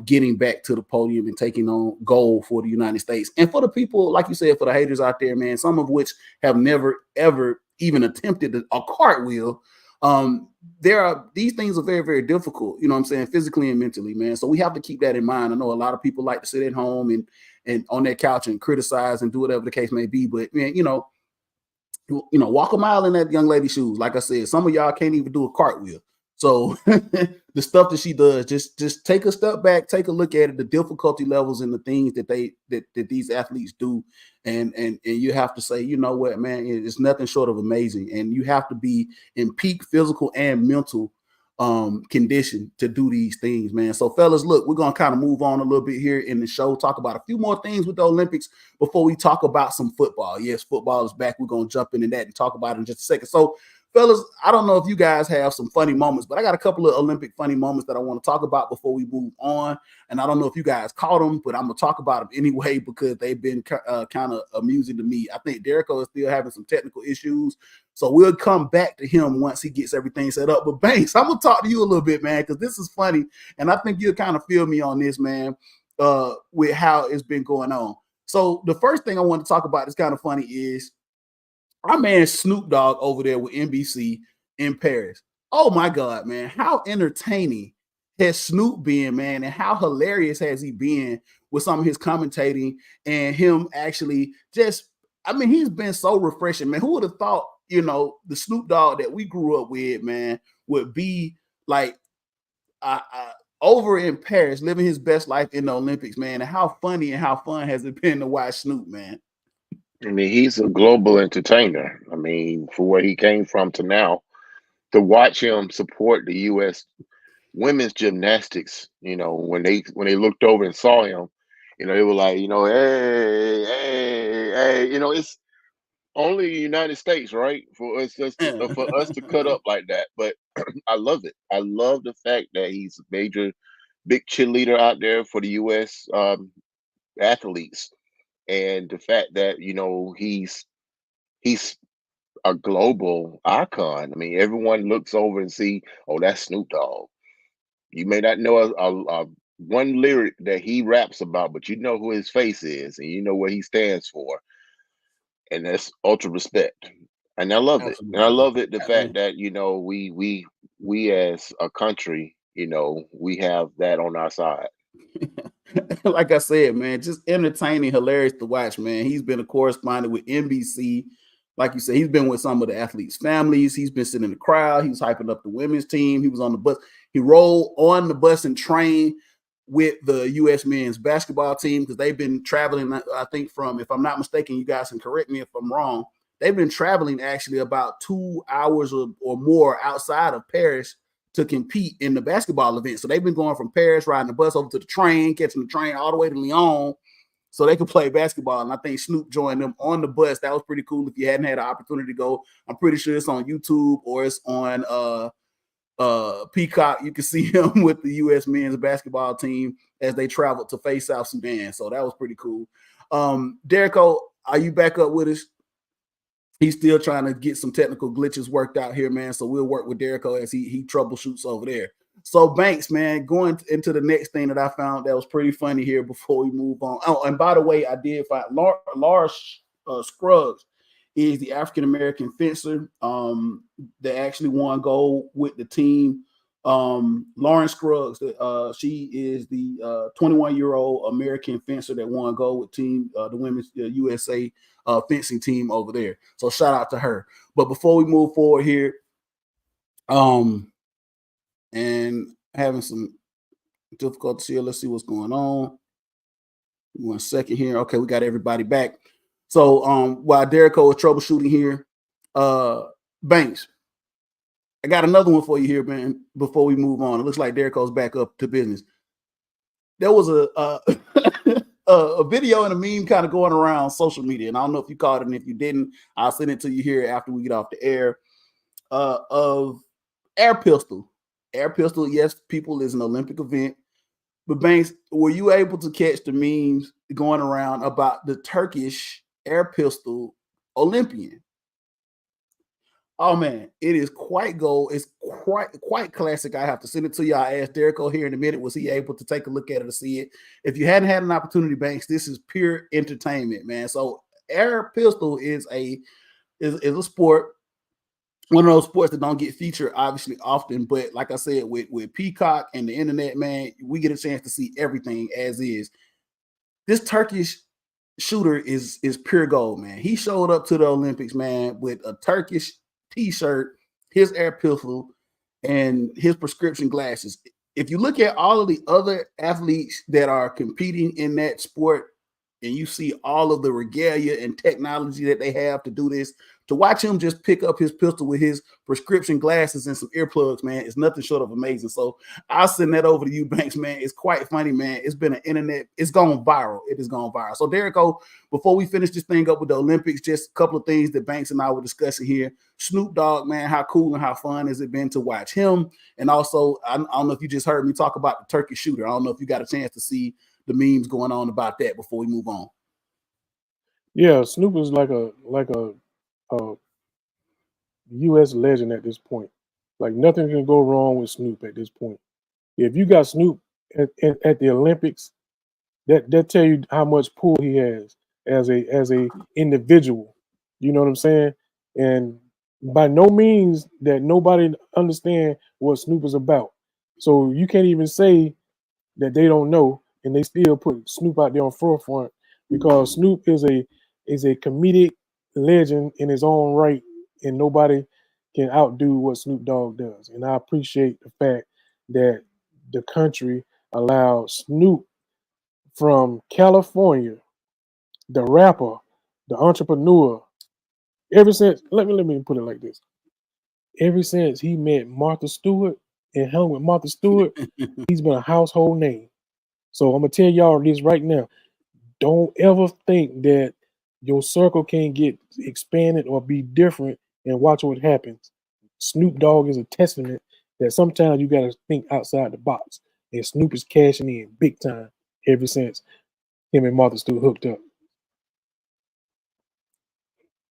S1: getting back to the podium and taking on gold for the United States. And for the people, like you said, for the haters out there, man, some of which have never, ever even attempted a cartwheel. These things are very, very difficult, you know what I'm saying, physically and mentally, man. So we have to keep that in mind. I know a lot of people like to sit at home and on their couch and criticize and do whatever the case may be, but man, walk a mile in that young lady's shoes. Like I said, some of y'all can't even do a cartwheel. So the stuff that she does, just take a step back, take a look at it, the difficulty levels and the things that these athletes do, and you have to say, you know what, man, it's nothing short of amazing. And you have to be in peak physical and mental condition to do these things, man. So fellas, look, we're gonna kind of move on a little bit here in the show, talk about a few more things with the Olympics before we talk about some football. Yes, football is back. We're gonna jump into that and talk about it in just a second. So fellas, I don't know if you guys have some funny moments, but I got a couple of Olympic funny moments that I want to talk about before we move on. And I don't know if you guys caught them, but I'm going to talk about them anyway because they've been kind of amusing to me. I think Derrico is still having some technical issues, so we'll come back to him once he gets everything set up. But Banks, I'm going to talk to you a little bit, man, because this is funny. And I think you'll kind of feel me on this, man, with how it's been going on. So the first thing I want to talk about is kind of funny is our man Snoop Dogg over there with NBC in Paris. Oh my God, man. How entertaining has Snoop been, man? And how hilarious has he been with some of his commentating and him actually he's been so refreshing, man. Who would have thought, the Snoop Dogg that we grew up with, man, would be like over in Paris, living his best life in the Olympics, man. And how funny and how fun has it been to watch Snoop, man?
S3: I mean, he's a global entertainer. I mean, for where he came from to now, to watch him support the U.S. women's gymnastics, when they looked over and saw him, It was like, hey, hey, hey, it's only the United States, right? For us to cut up like that. But I love it. I love the fact that he's a major, big cheerleader out there for the U.S. Athletes, and the fact that he's a global icon. I mean, everyone looks over and see, oh, that's Snoop Dogg. You may not know a one lyric that he raps about, but you know who his face is, and you know what he stands for, and that's ultra respect. And I love it. And I
S1: Absolutely.
S3: love it the fact that we as a country, we have that on our side.
S1: Like I said, man, just entertaining, hilarious to watch, man. He's been a correspondent with NBC. Like you said, he's been with some of the athletes' families. He's been sitting in the crowd. He was hyping up the women's team. He was on the bus. He rolled on the bus and trained with the U.S. men's basketball team because they've been traveling, I think, from, if I'm not mistaken, you guys can correct me if I'm wrong, they've been traveling actually about 2 hours or more outside of Paris to compete in the basketball event. So they've been going from Paris, riding the bus over to the train, catching the train all the way to Lyon so they could play basketball. And I think Snoop joined them on the bus. That was pretty cool. If you hadn't had an opportunity to go, I'm pretty sure it's on YouTube or it's on Peacock. You can see him with the U.S. men's basketball team as they traveled to face South Sudan. So that was pretty cool. Derico, are you back up with us? He's still trying to get some technical glitches worked out here, man. So we'll work with Derico as he troubleshoots over there. So Banks, man, going into the next thing that I found that was pretty funny here before we move on. Oh, and by the way, I did find Lars Scruggs is the African American fencer that actually won gold with the team. Lauren Scruggs, she is the 21-year-old American fencer that won gold with team the women's USA fencing team over there. So shout out to her. But before we move forward here, and having some difficulties here. Let's see what's going on. 1 second here. Okay, we got everybody back. So while Derico is troubleshooting here, Banks, I got another one for you here, man, before we move on. It looks like Derico's back up to business. There was a video and a meme kind of going around social media, and I don't know if you caught it, and if you didn't, I'll send it to you here after we get off the air, of air pistol. Air pistol, yes, people, is an Olympic event. But Banks, were you able to catch the memes going around about the Turkish air pistol Olympian? Oh man, it is quite gold. It's quite classic. I have to send it to you. I asked Derico here in a minute, was he able to take a look at it to see it? If you hadn't had an opportunity, Banks, this is pure entertainment, man. So air pistol is a sport, one of those sports that don't get featured obviously often, but like I said, with Peacock and the internet, man, we get a chance to see everything as is. This Turkish shooter is pure gold, man. He showed up to the Olympics, man, with a Turkish t-shirt, his air pistol, and his prescription glasses. If you look at all of the other athletes that are competing in that sport, and you see all of the regalia and technology that they have to do this, to watch him just pick up his pistol with his prescription glasses and some earplugs, man, is nothing short of amazing. So I'll send that over to you, Banks, man. It's quite funny, man. It's been an internet, it's gone viral. It has gone viral. So Derico, before we finish this thing up with the Olympics, just a couple of things that Banks and I were discussing here. Snoop Dogg, man, how cool and how fun has it been to watch him? And also, I don't know if you just heard me talk about the Turkish shooter. I don't know if you got a chance to see the memes going on about that before we move on.
S2: Yeah, Snoop is like a U.S. legend at this point. Like nothing can go wrong with Snoop at this point. If you got Snoop at the Olympics, that tell you how much pull he has as a individual. You know what I'm saying? And by no means that nobody understand what Snoop is about. So you can't even say that they don't know, and they still put Snoop out there on forefront because Snoop is a comedic legend in his own right, and nobody can outdo what Snoop Dogg does. And I appreciate the fact that the country allowed Snoop from California, the rapper, the entrepreneur, ever since, let me put it like this. Ever since he met Martha Stewart and hung with Martha Stewart, he's been a household name. So I'm gonna tell y'all this right now. Don't ever think that your circle can get expanded or be different, and watch what happens. Snoop Dogg is a testament that sometimes you gotta think outside the box. And Snoop is cashing in big time ever since him and Martha Stewart hooked up.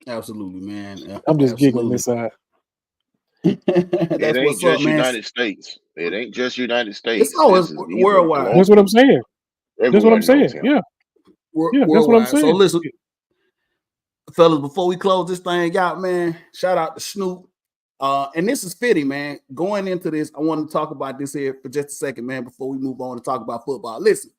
S1: Absolutely, man.
S2: I'm just giggling
S1: Absolutely.
S2: inside.
S3: It
S1: That's
S3: ain't
S1: what's up,
S3: just
S1: man.
S3: United States. It ain't just United
S1: It's
S3: States.
S1: always
S3: This is even
S1: worldwide.
S2: That's what I'm
S3: global.
S2: saying. That's what I'm
S3: Everyone knows
S2: saying.
S3: him.
S2: Yeah, yeah, that's what I'm
S1: Worldwide. So
S2: saying.
S1: listen, fellas, before we close this thing out, man, shout out to Snoop. And this is fitting, man. Going into this, I want to talk about this here for just a second, man, before we move on to talk about football. Listen,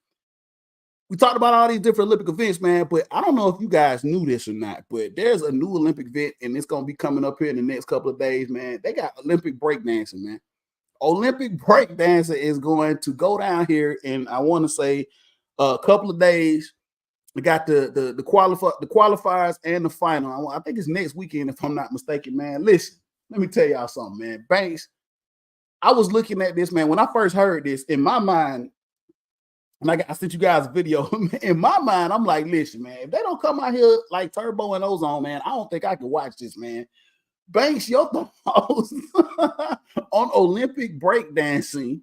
S1: we talked about all these different Olympic events, man, but I don't know if you guys knew this or not, but there's a new Olympic event, and it's going to be coming up here in the next couple of days, man. They got Olympic breakdancing, man. Olympic breakdancing is going to go down here in, I want to say, a couple of days. We got the qualifiers and the final. I think it's next weekend, if I'm not mistaken, man. Listen, let me tell y'all something, man. Banks, I was looking at this, man. When I first heard this, in my mind, and I sent you guys a video. In my mind, I'm like, listen, man, if they don't come out here like Turbo and Ozone, man, I don't think I can watch this, man. Banks, your thoughts on Olympic breakdancing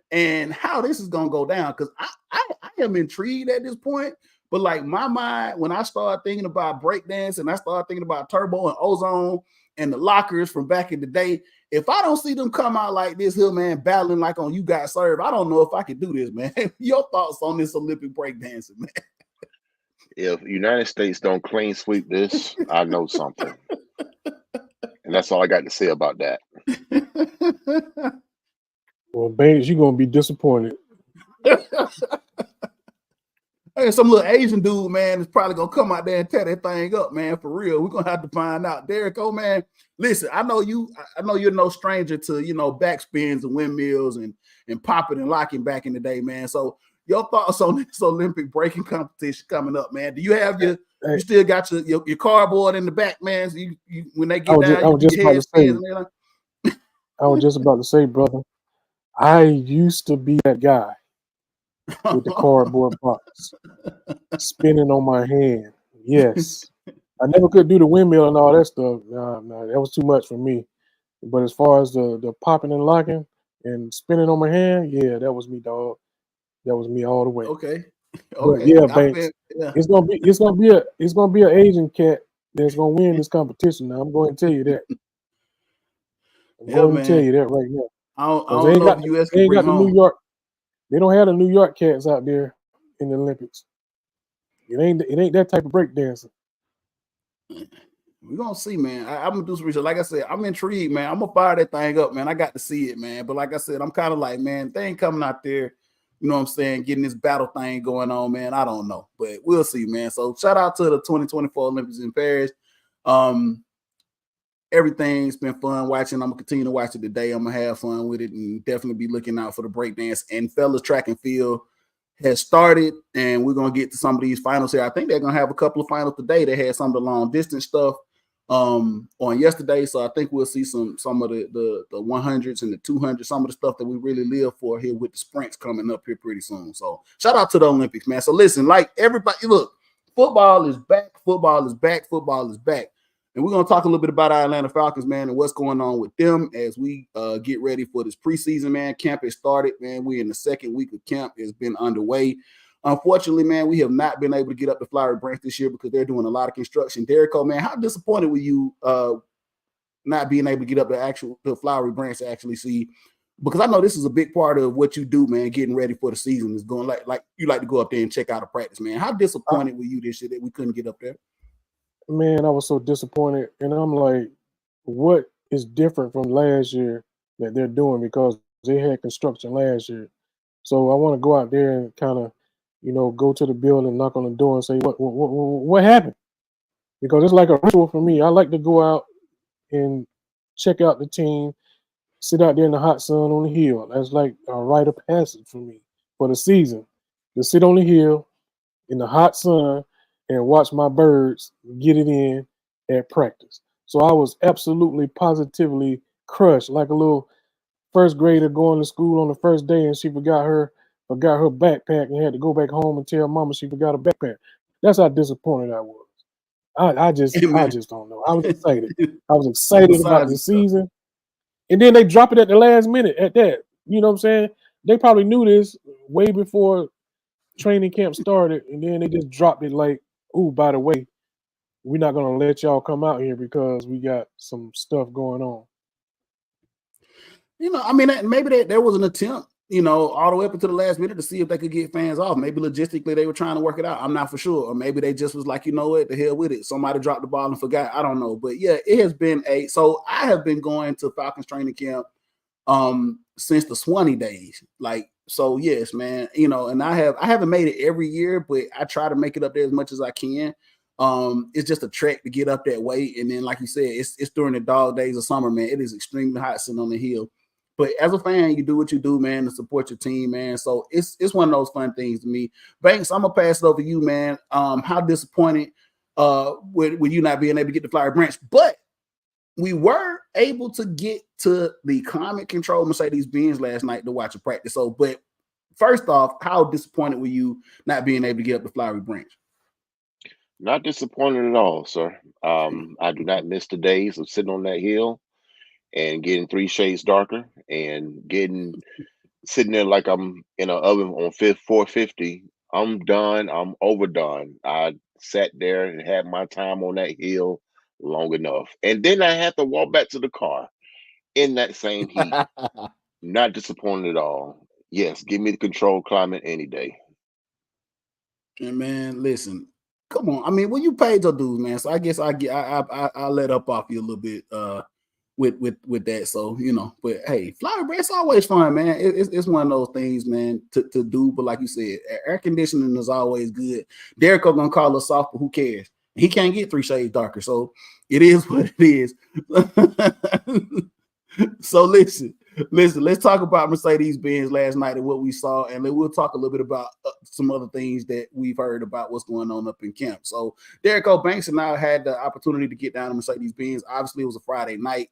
S1: and how this is gonna go down? Because I am intrigued at this point. But like my mind, when I started thinking about breakdance and I started thinking about Turbo and Ozone and the lockers from back in the day, if I don't see them come out like this here, man, battling like on You Got Served, I don't know if I could do this, man. Your thoughts on this Olympic breakdancing, man?
S3: If United States don't clean sweep this, I know something. And that's all I got to say about that.
S2: Well, Banks, you're gonna be disappointed.
S1: Hey, some little Asian dude, man, is probably gonna come out there and tear that thing up, man. For real, we're gonna have to find out. Derek, oh man, listen, I know you're no stranger to backspins and windmills and popping and locking back in the day, man. So your thoughts on this Olympic breaking competition coming up, man? Do you have you still got your cardboard in the back, man? So you when they get down,
S2: I was just about to say, I was just about to say, brother, I used to be that guy with the cardboard box spinning on my hand. Yes. I never could do the windmill and all that stuff. No, that was too much for me. But as far as the popping and locking and spinning on my hand, yeah, that was me, dog. That was me all the way.
S1: Okay.
S2: But yeah, Banks, it's gonna be an Asian cat that's gonna win this competition. Now I'm going to tell you that. I'm going to tell you that right now.
S1: I don't know if the US can bring home.
S2: New York. They don't have the New York cats out there in the Olympics. It ain't that type of breakdancing.
S1: We're gonna see, man. I'm gonna do some research. Like I said, I'm intrigued, man. I'm gonna fire that thing up, man. I got to see it, man. But like I said, I'm kind of like, man, they ain't coming out there, you know what I'm saying, getting this battle thing going on, man. I don't know, but we'll see, man. So shout out to the 2024 Olympics in Paris. Everything's been fun watching. I'm gonna continue to watch it today. I'm gonna have fun with it and definitely be looking out for the breakdance. And fellas, track and field has started, and we're gonna get to some of these finals here. I think they're gonna have a couple of finals today. They had some of the long distance stuff on yesterday, so I think we'll see some of the 100s and the 200s, some of the stuff that we really live for here with the sprints coming up here pretty soon. So shout out to the Olympics, man. So listen, like everybody, look, football is back. Football is back. Football is back. And we're going to talk a little bit about our Atlanta Falcons, man, and what's going on with them as we get ready for this preseason, man. Camp has started, man. We're in the second week of camp. It's been underway. Unfortunately, man, we have not been able to get up the Flowery Branch this year because they're doing a lot of construction. Derrico, man, how disappointed were you not being able to get up the Flowery Branch to actually see? Because I know this is a big part of what you do, man, getting ready for the season is going like you like to go up there and check out a practice, man. How disappointed were you this year that we couldn't get up there?
S2: Man, I was so disappointed. And I'm like, what is different from last year that they're doing? Because they had construction last year. So I want to go out there and kind of, go to the building, knock on the door and say, what happened? Because it's like a ritual for me. I like to go out and check out the team, sit out there in the hot sun on the hill. That's like a rite of passage for me for the season. To sit on the hill in the hot sun and watch my birds get it in at practice. So I was absolutely positively crushed, like a little first grader going to school on the first day and she forgot her forgot her backpack and had to go back home and tell mama she forgot her backpack. That's how disappointed I was. I just
S1: man.
S2: don't know. I was excited. I was excited about
S1: Besides
S2: the
S1: the stuff.
S2: season. And then they drop it at the last minute at that. You know what I'm saying? They probably knew this way before training camp started, and then they just dropped it like, "Oh, by the way, we're not gonna let y'all come out here because we got some stuff going on."
S1: I mean, maybe there was an attempt, all the way up until the last minute to see if they could get fans off. Maybe logistically they were trying to work it out. I'm not for sure. Or maybe they just was like, you know what, the hell with it. Somebody dropped the ball and forgot. I don't know. But yeah, it has been so I have been going to Falcons training camp since the Swanee days. Like, so yes, man, and I haven't made it every year, but I try to make it up there as much as I can. It's just a trek to get up that way. And then, like you said, it's during the dog days of summer, man. It is extremely hot sitting on the hill. But as a fan, you do what you do, man, to support your team, man. So it's one of those fun things to me. Banks, I'm gonna pass it over to you, man. How disappointed with you not being able to get the Flowery Branch, but we were able to get to the climate control Mercedes-Benz last night to watch a practice. So, but first off, how disappointed were you not being able to get up the Flowery Branch?
S3: Not disappointed at all, sir. I do not miss the days of sitting on that hill and getting 3 shades darker and sitting there like I'm in an oven on 450. I'm done. I'm overdone. I sat there and had my time on that hill long enough. And then I had to walk back to the car in that same heat. Not disappointed at all. Yes, give me the controlled climate any day.
S1: And man, listen, come on. I mean, well, you paid your dues, man. So I guess I let up off you a little bit with that. So but hey, Flowery Branch always fun, man. It's one of those things, man, to do. But like you said, air conditioning is always good. Derek gonna call us soft, but who cares? He can't get 3 shades darker, so it is what it is. So listen, let's talk about Mercedes-Benz last night and what we saw, and then we'll talk a little bit about some other things that we've heard about what's going on up in camp. So Derek Banks and I had the opportunity to get down to Mercedes-Benz. Obviously, it was a Friday night,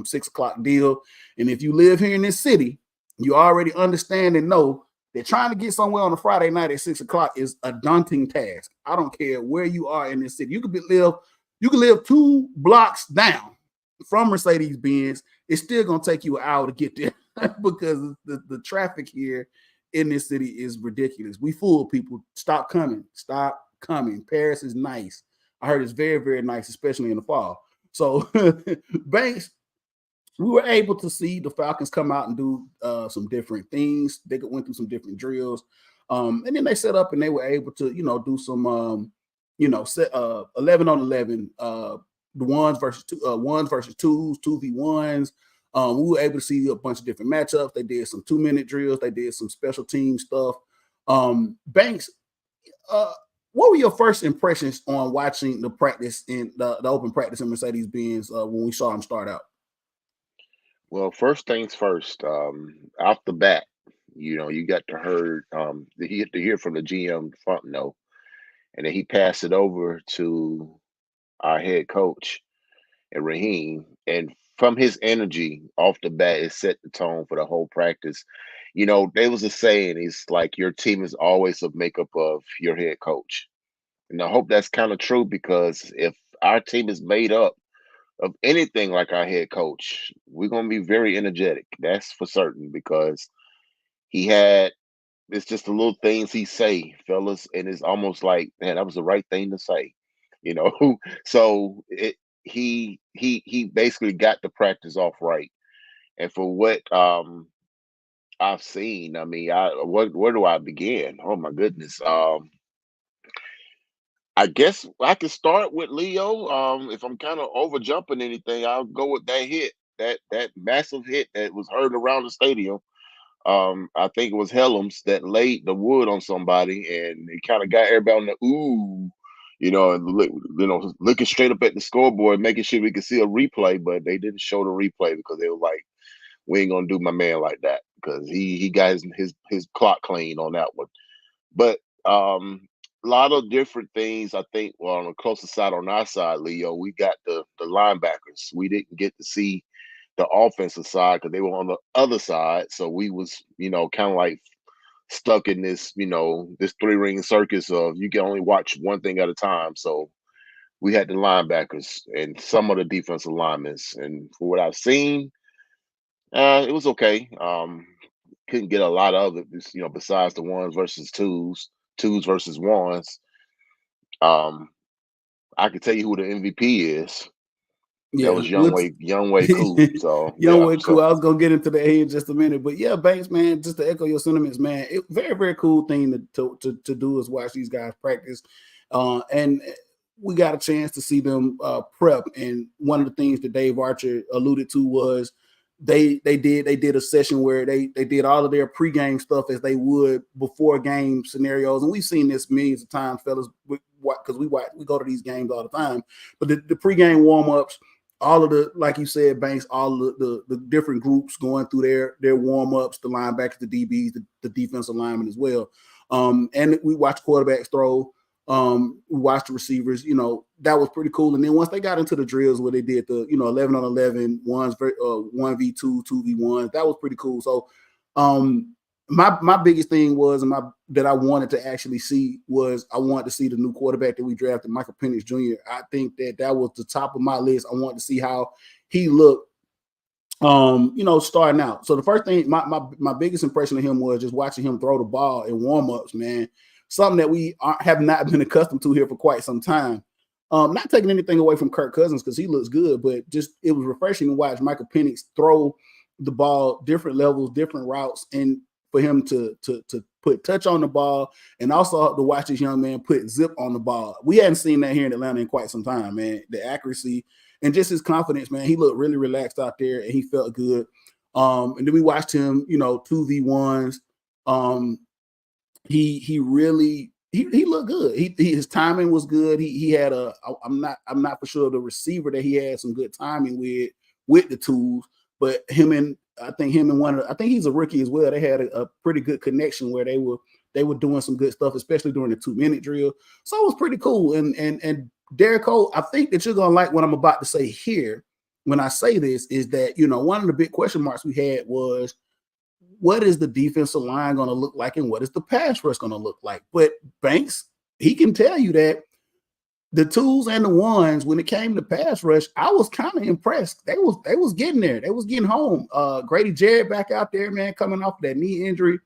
S1: 6 o'clock deal. And if you live here in this city, you already understand and know that trying to get somewhere on a Friday night at 6 o'clock is a daunting task. I don't care where you are in this city. You could live 2 blocks down from Mercedes-Benz. It's still gonna take you an hour to get there because the traffic here in this city is ridiculous. We fool people. Stop coming. Paris is nice. I heard it's very, very nice, especially in the fall. So Banks, we were able to see the Falcons come out and do some different things. They went through some different drills. And then they set up and they were able to, do some, set 11 on 11, the ones versus twos, 2v1s. We were able to see a bunch of different matchups. They did some 2-minute drills. They did some special team stuff. Banks, what were your first impressions on watching the practice in the open practice in Mercedes-Benz when we saw them start out?
S3: Well, first things first, off the bat, you got to hear from the GM front note, and then he passed it over to our head coach and Raheem. And from his energy off the bat, it set the tone for the whole practice. There was a saying, it's like your team is always a makeup of your head coach. And I hope that's kind of true, because if our team is made up of anything like our head coach, we're gonna be very energetic. That's for certain, because it's just the little things he say, fellas, and it's almost like, man, that was the right thing to say, you know. So he basically got the practice off right, and for what I've seen, I mean, where do I begin? Oh my goodness. I guess I could start with Leo. If I'm kind of over jumping anything, I'll go with that hit, that massive hit that was heard around the stadium. I think it was Helms that laid the wood on somebody, and it kind of got everybody on the ooh, and looking straight up at the scoreboard, making sure we could see a replay, but they didn't show the replay because they were like, "We ain't gonna do my man like that," because he got his clock clean on that one. But a lot of different things. I think, well, on the closer side, on our side, Leo, we got the linebackers. We didn't get to see the offensive side because they were on the other side. So we was, kind of like stuck in this, this 3-ring circus of you can only watch one thing at a time. So we had the linebackers and some of the defensive linemen, and for what I've seen, it was okay. Couldn't get a lot of it, besides the ones versus twos versus ones. I can tell you who the MVP is. That
S1: Yeah,
S3: was Younghoe Koo. So
S1: Younghoe Koo. I was gonna get into that here in just a minute, but yeah, Banks, man, just to echo your sentiments, man, very, very cool thing to do is watch these guys practice, and we got a chance to see them prep. And one of the things that Dave Archer alluded to was they did a session where they did all of their pregame stuff as they would before game scenarios, and we've seen this millions of times, fellas, because we go to these games all the time. But the pregame warm-ups, all of the, like you said, Banks, all of the different groups going through their warm-ups, the linebackers, the DBs, the defensive linemen as well. And we watched quarterbacks throw. We watched the receivers, that was pretty cool. And then once they got into the drills where they did the, 11 on 11, 1v2, 2v1, that was pretty cool. So my biggest thing was, that I wanted to actually see was, I wanted to see the new quarterback that we drafted, Michael Penix Jr. I think that was the top of my list. I wanted to see how he looked, starting out. So the first thing, my biggest impression of him was just watching him throw the ball in warm-ups, man. Something that we have not been accustomed to here for quite some time. Not taking anything away from Kirk Cousins because he looks good, but just it was refreshing to watch Michael Penix throw the ball, different levels, different routes, and for him to put touch on the ball, and also to watch this young man put zip on the ball. We hadn't seen that here in Atlanta in quite some time, man. The accuracy and just his confidence, man. He looked really relaxed out there, and he felt good. And then we watched him, 2v1s. He really looked good. His timing was good. He had I'm not for sure the receiver that he had some good timing with the tools, but I think he's a rookie as well. They had a pretty good connection where they were doing some good stuff, especially during the 2-minute drill. So it was pretty cool. And Derek Cole, I think that you're gonna like what I'm about to say here when I say this, is that one of the big question marks we had was, what is the defensive line going to look like and what is the pass rush going to look like? But Banks, he can tell you that the twos and the ones, when it came to pass rush, I was kind of impressed. They was getting there. They was getting home. Grady Jarrett back out there, man, coming off that knee injury,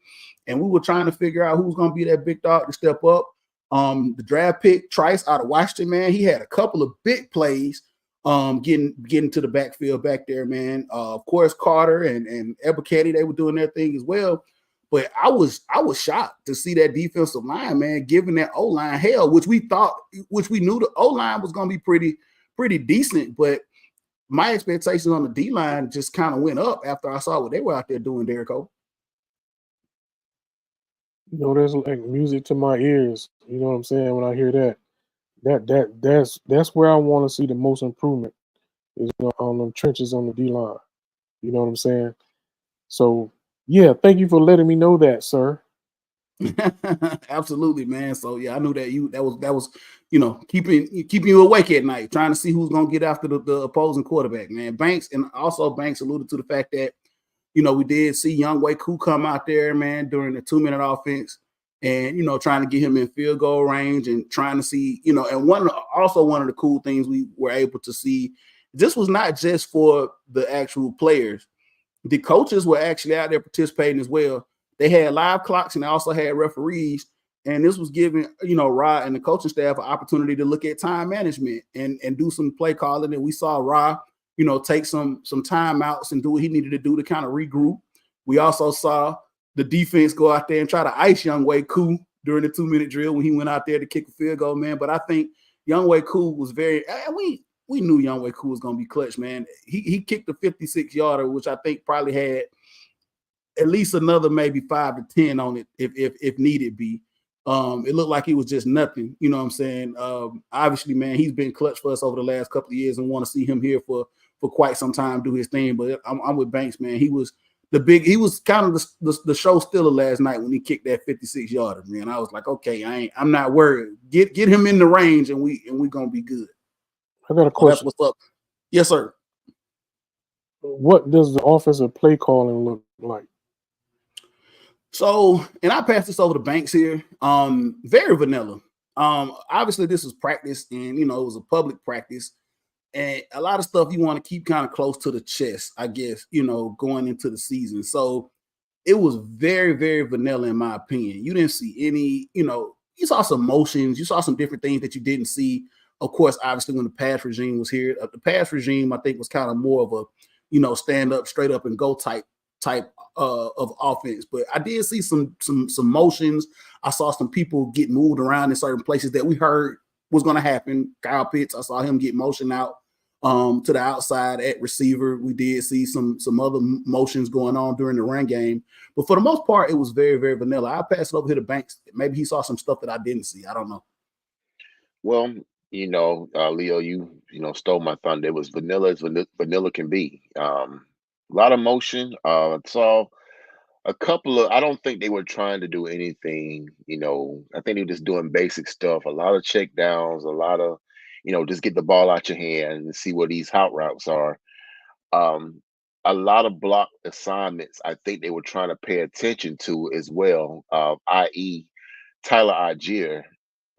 S1: and we were trying to figure out who's going to be that big dog to step up. The draft pick, Trice out of Washington, man, he had a couple of big plays. Getting to the backfield back there, man. Of course, Carter and Ebiketie, they were doing their thing as well. But I was shocked to see that defensive line, man, giving that O-line hell, which we knew the O-line was going to be pretty decent. But my expectations on the D-line just kind of went up after I saw what they were out there doing, Derek Cole.
S2: There's like music to my ears. You know what I'm saying? When I hear that. That's where I want to see the most improvement is on them trenches on the D-line. You know what I'm saying? So yeah, thank you for letting me know that, sir.
S1: Absolutely, man. So yeah, I knew that was keeping you awake at night, trying to see who's gonna get after the opposing quarterback, man. Banks alluded to the fact that we did see Younghoe Koo come out there, man, during the 2-minute offense. And, trying to get him in field goal range and trying to see, and one of the cool things we were able to see, this was not just for the actual players. The coaches were actually out there participating as well. They had live clocks and they also had referees. And this was giving, Ra and the coaching staff an opportunity to look at time management and do some play calling. And we saw Ra, take some timeouts and do what he needed to do to kind of regroup. We also saw the defense go out there and try to ice Younghoe Koo during the 2-minute drill when he went out there to kick a field goal, man. But I think Younghoe Koo was we knew Younghoe Koo was going to be clutch, man. He kicked a 56-yarder, which I think probably had at least another maybe 5 to 10 on it if needed be. It looked like he was just nothing, you know what I'm saying? Obviously, man, he's been clutch for us over the last couple of years and want to see him here for quite some time do his thing. But I'm with Banks, man. He was kind of the show stiller last night when he kicked that 56-yarder, man. I was like, okay, I'm not worried. Get him in the range and we gonna be good.
S2: I got a question.
S1: That's what's up. Yes, sir.
S2: What does the offensive play calling look like?
S1: So, and I pass this over to Banks here. Very vanilla. Obviously, this was practice, and it was a public practice, and a lot of stuff you want to keep kind of close to the chest, I guess. Going into the season. So it was very, very vanilla in my opinion. You didn't see any. You saw some motions, you saw some different things that you didn't see. Of course, obviously, when the pass regime was here, the pass regime I think was kind of more of a stand up, straight up, and go type of offense. But I did see some motions. I saw some people get moved around in certain places that we heard was going to happen. Kyle Pitts, I saw him get motion out to the outside at receiver. We did see some other motions going on during the run game. But for the most part, it was very, very vanilla. I'll pass it over here to Banks. Maybe he saw some stuff that I didn't see. I don't know.
S3: Well, Leo, you stole my thunder. It was vanilla as vanilla can be. A lot of motion. Saw a couple of. I don't think they were trying to do anything. I think they were just doing basic stuff. A lot of check downs. A lot of, just get the ball out your hand and see what these hot routes are. A lot of block assignments. I think they were trying to pay attention to as well. I.e., Tyler Algier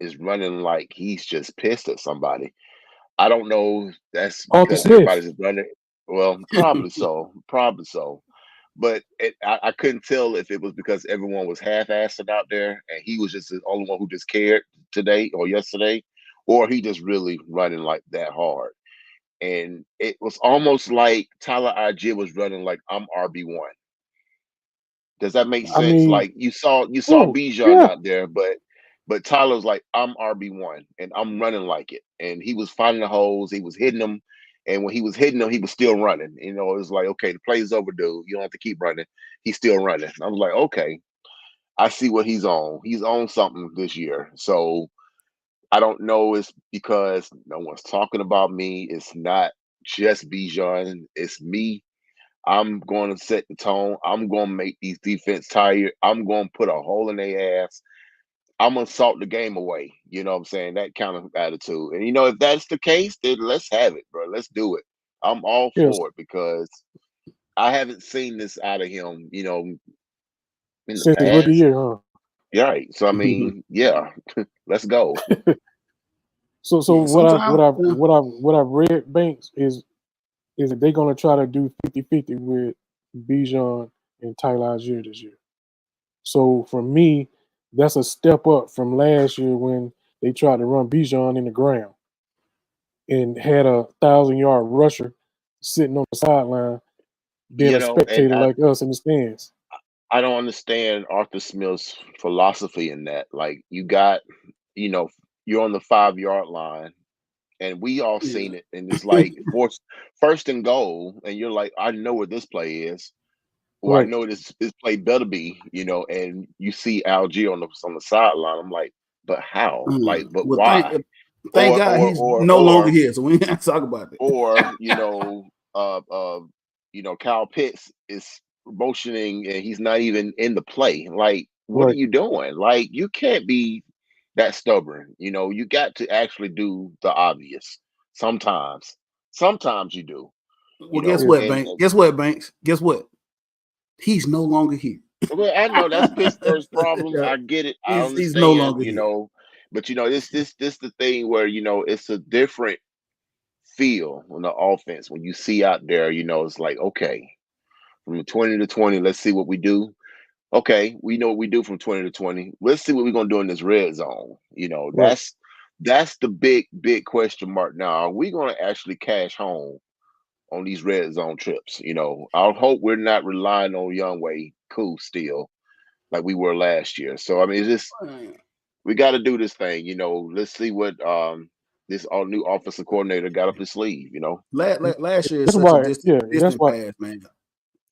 S3: is running like he's just pissed at somebody. I don't know. That's
S2: Arthur
S3: because
S2: Smith.
S3: everybody's just running. Well, probably so. Probably so. But I couldn't tell if it was because everyone was half-assing out there and he was just the only one who just cared today or yesterday, or he just really running like that hard. And it was almost like Tyler Algier was running like I'm RB1. Does that make
S2: I
S3: sense?
S2: mean,
S3: Like you saw
S2: oh
S3: Bijan
S2: yeah,
S3: out there, but Tyler's like I'm RB1 and I'm running like it. And he was finding the holes, he was hitting them, and when he was hitting them, he was still running. It was like, okay, the play's overdue. You don't have to keep running. He's still running. I was like, okay, I see what he's on. He's on something this year. So I don't know. It's because no one's talking about me. It's not just Bijan. It's me. I'm going to set the tone. I'm going to make these defense tired. I'm going to put a hole in their ass. I'm going to salt the game away. You know what I'm saying? That kind of attitude. And, if that's the case, then let's have it, bro. Let's do it. I'm all
S2: yes.
S3: for it because I haven't seen this out of him, in the
S2: Since his rookie
S3: past.
S2: year, huh?
S3: Yeah, right. So, I mean, yeah, let's go.
S2: So
S1: Yeah, sometimes,
S2: what I've read, Banks, is that they're gonna try to do 50-50 with Bijan and Tyler Algier this year. So for me, that's a step up from last year when they tried to run Bijan in the ground and had a 1,000-yard rusher sitting on the sideline being a
S3: And
S2: spectator like us in the stands.
S3: I don't understand Arthur Smith's philosophy in that. Like, you got, you're on the 5-yard line, and we all
S1: yeah.
S3: seen it, and it's like first and goal, and you're like, I know where this play is, or I
S2: Right.
S3: know this play better be, and you see Algier on the sideline. I'm like, but how? Like, but
S1: Well,
S3: why?
S1: thank
S3: Or
S1: God
S3: or
S1: he's
S3: or
S1: no longer
S3: or
S1: here, so we ain't have to talk about it.
S3: or Kyle Pitts is motioning and he's not even in the play. Like, what are
S2: Right.
S3: you doing? Like, you can't be that stubborn. You got to actually do the obvious sometimes. Sometimes you do.
S1: Well, guess
S2: Yeah.
S1: what, Banks? Guess what? He's no longer here.
S3: Well, I know that's Pittsburgh's problem. I get it. I
S1: He's no
S3: understand.
S1: longer here.
S3: But this the thing where it's a different feel on the offense when you see out there. It's like, okay, from 20 to 20, let's see what we do. Okay, we know what we do from 20 to 20. Let's see what we're gonna do in this red zone.
S2: Right.
S3: That's the big question mark now. Are we gonna actually cash home on these red zone trips? I hope we're not relying on Youngway Koo still like we were last year. So I mean, it's just we got to do this thing. Let's see what this all new offensive coordinator got up his sleeve.
S1: Last year is
S2: That's
S1: such a
S2: why. Yeah. That's
S1: distant
S2: why.
S1: past, man.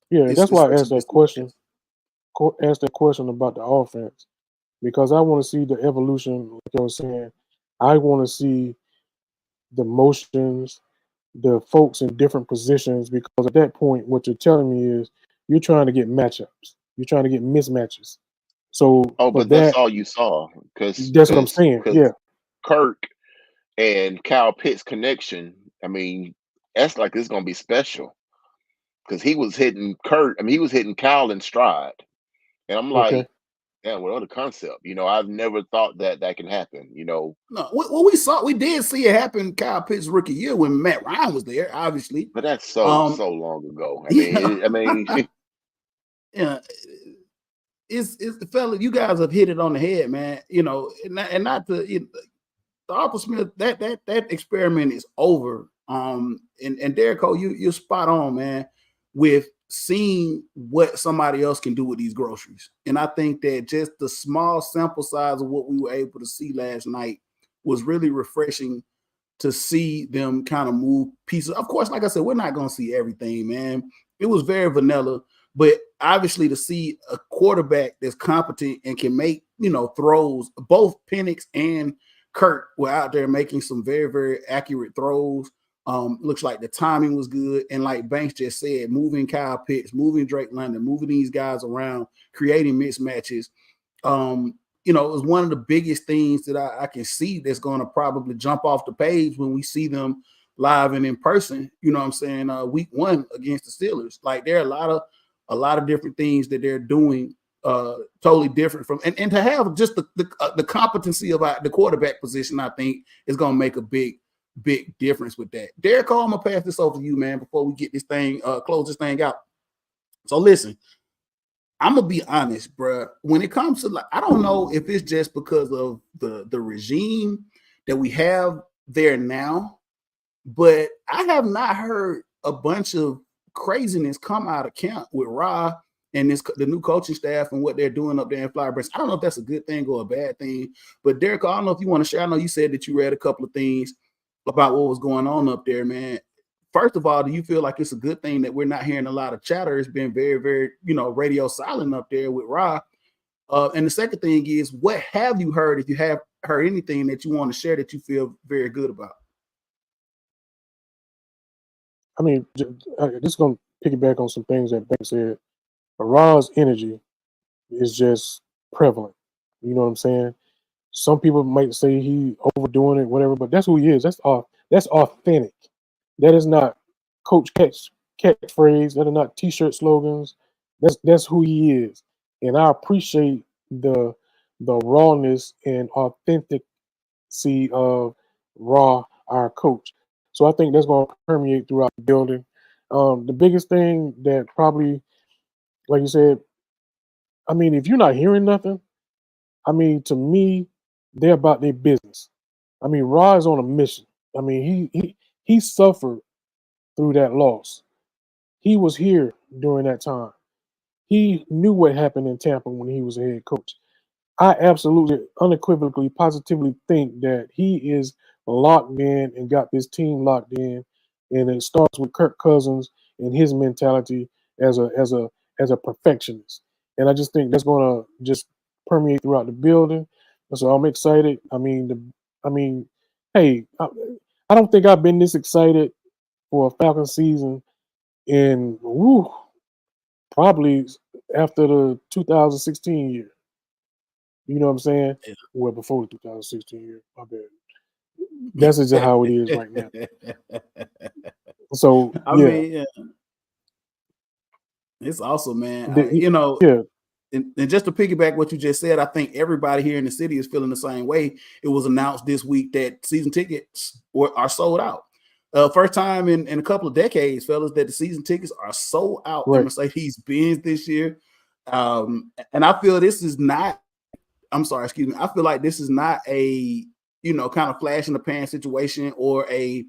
S2: Yeah. That's
S1: It's
S2: why I
S1: such a
S2: asked that
S1: distant
S2: question.
S1: past.
S2: Asked that question about the offense because I want to see the evolution. Like I was saying, I want to see the motions, the folks in different positions. Because at that point, what you're telling me is you're trying to get matchups. You're trying to get mismatches. So
S3: Oh,
S2: for
S3: but that's
S2: that,
S3: all you saw because
S2: that's what I'm saying. Yeah.
S3: Kirk and Kyle Pitts connection. I mean, that's like it's gonna be special because he was hitting Kurt. I mean, he was hitting Kyle in stride. And I'm
S2: Okay.
S3: like, damn, what other concept? I've never thought that that can happen.
S1: No, we did see it happen Kyle Pitts' rookie year when Matt Ryan was there, obviously.
S3: But that's so
S1: Um,
S3: so long ago. I
S1: yeah,
S3: mean, I mean,
S1: yeah. It's the fella, you guys have hit it on the head, man. And not to the Arthur Smith, that experiment is over. And Derek Cole, you're spot on, man, with seeing what somebody else can do with these groceries. And I think that just the small sample size of what we were able to see last night was really refreshing to see them kind of move pieces. Of course, like I said, we're not going to see everything, man. It was very vanilla, but obviously to see a quarterback that's competent and can make, throws, both Penix and Kurt were out there making some very, very accurate throws. Looks like the timing was good. And like Banks just said, moving Kyle Pitts, moving Drake London, moving these guys around, creating mismatches. It was one of the biggest things that I can see that's going to probably jump off the page when we see them live and in person. You know what I'm saying? Week 1 against the Steelers. Like there are a lot of different things that they're doing totally different from, and to have just the competency of the quarterback position, I think is going to make a big difference with that. Derek Cole, I'm gonna pass this over to you, man, before we get this thing close this thing out. So listen, I'm gonna be honest, bro. When it comes to I don't know if it's just because of the regime that we have there now, but I have not heard a bunch of craziness come out of camp with Ra and the new coaching staff and what they're doing up there in Flower Branch. I don't know if that's a good thing or a bad thing, but Derek, I don't know if you want to share. I know you said that you read a couple of things about what was going on up there, man. First of all, do you feel like it's a good thing that we're not hearing a lot of chatter? It's been very, very, radio silent up there with Ra. And the second thing is, what have you heard? If you have heard anything that you want to share that you feel very good about?
S2: I mean, just going to piggyback on some things that Ben said. Ra's energy is just prevalent. You know what I'm saying? Some people might say he overdoing it, whatever, but that's who he is. That's authentic. That is not coach catchphrase. That are not t-shirt slogans. That's who he is. And I appreciate the rawness and authenticity of Ra, our coach. So I think that's going to permeate throughout the building. The biggest thing that probably, like you said, I mean, if you're not hearing nothing, I mean, to me, they're about their business. I mean, Ra is on a mission. I mean, he suffered through that loss. He was here during that time. He knew what happened in Tampa when he was a head coach. I absolutely, unequivocally, positively think that he is locked in and got this team locked in. And it starts with Kirk Cousins and his mentality as a perfectionist. And I just think that's going to just permeate throughout the building. And so I'm excited. Hey, I don't think I've been this excited for a Falcon season in probably after the 2016 year. You know what I'm saying?
S1: Yeah.
S2: Well, before the 2016 year, my bad. That's just how it is right now. So
S1: I
S2: yeah,
S1: mean, yeah, it's awesome, man.
S2: yeah,
S1: And just to piggyback what you just said, I think everybody here in the city is feeling the same way. It was announced this week that season tickets are sold out. First time in a couple of decades, fellas, that the season tickets are sold out in
S2: right.
S1: Mercedes-Benz this year. And I feel this is not, I'm sorry, excuse me. I feel like this is not a, kind of flash in the pan situation or a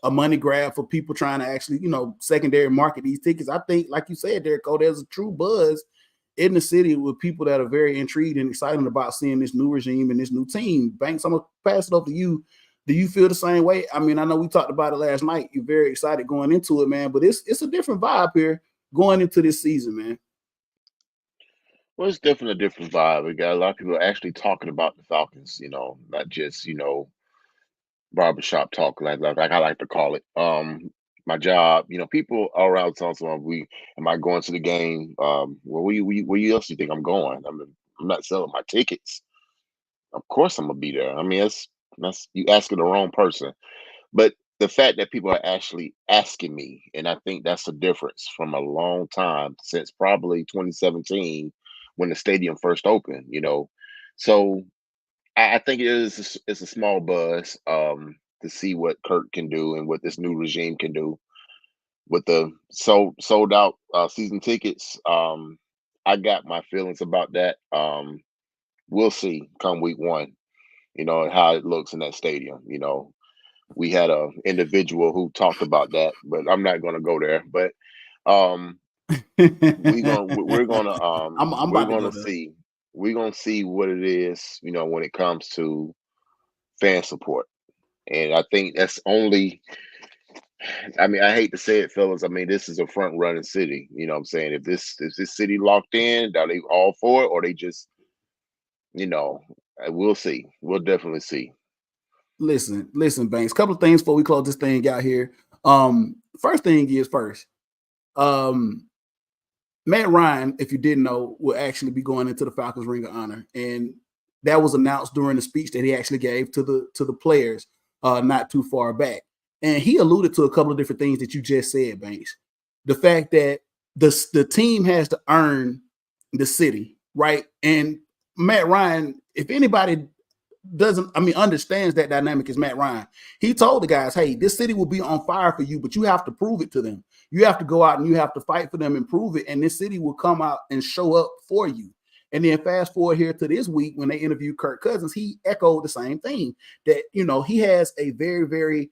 S1: money grab for people trying to actually, secondary market these tickets. I think, like you said, Derek Cole, there's a true buzz in the city with people that are very intrigued and excited about seeing this new regime and this new team. Banks, I'm gonna pass it over to you. Do you feel the same way? I mean, I know we talked about it last night. You're very excited going into it, man, but it's a different vibe here going into this season, man.
S3: Well, it's definitely a different vibe. We got a lot of people actually talking about the Falcons, not just, barbershop talk, like I like to call it. My job, people all around town. So am I going to the game? Where else do you think I'm going? I'm not selling my tickets. Of course, I'm gonna be there. I mean, that's you asking the wrong person. But the fact that people are actually asking me, and I think that's a difference from a long time since probably 2017 when the stadium first opened. You know, so I think it's a small buzz to see what Kirk can do and what this new regime can do with the sold out season tickets. I got my feelings about that. We'll see come week one, you know, and how it looks in that stadium. You know, we had a individual who talked about that, but I'm not going to go there. But um,
S1: I'm
S3: we're
S1: about to
S3: gonna
S1: go there.
S3: see what it is. You know, when it comes to fan support, and I think that's only. I mean, I hate to say it, fellas. I mean, this is a front running city. You know what I'm saying? If this city locked in, are they all for it, or they just, you know, we'll see. We'll definitely see.
S1: Listen, Banks. Couple of things before we close this thing out here. First thing is first. Um, Matt Ryan, if you didn't know, will actually be going into the Falcons Ring of Honor, and that was announced during the speech that he actually gave to the players not too far back. And he alluded to a couple of different things that you just said, Banks. The fact that the team has to earn the city, right? And Matt Ryan, if anybody understands that dynamic is Matt Ryan. He told the guys, hey, this city will be on fire for you, but you have to prove it to them. You have to go out and you have to fight for them and prove it. And this city will come out and show up for you. And then fast forward here to this week when they interviewed Kirk Cousins, he echoed the same thing that, you know, he has a very, very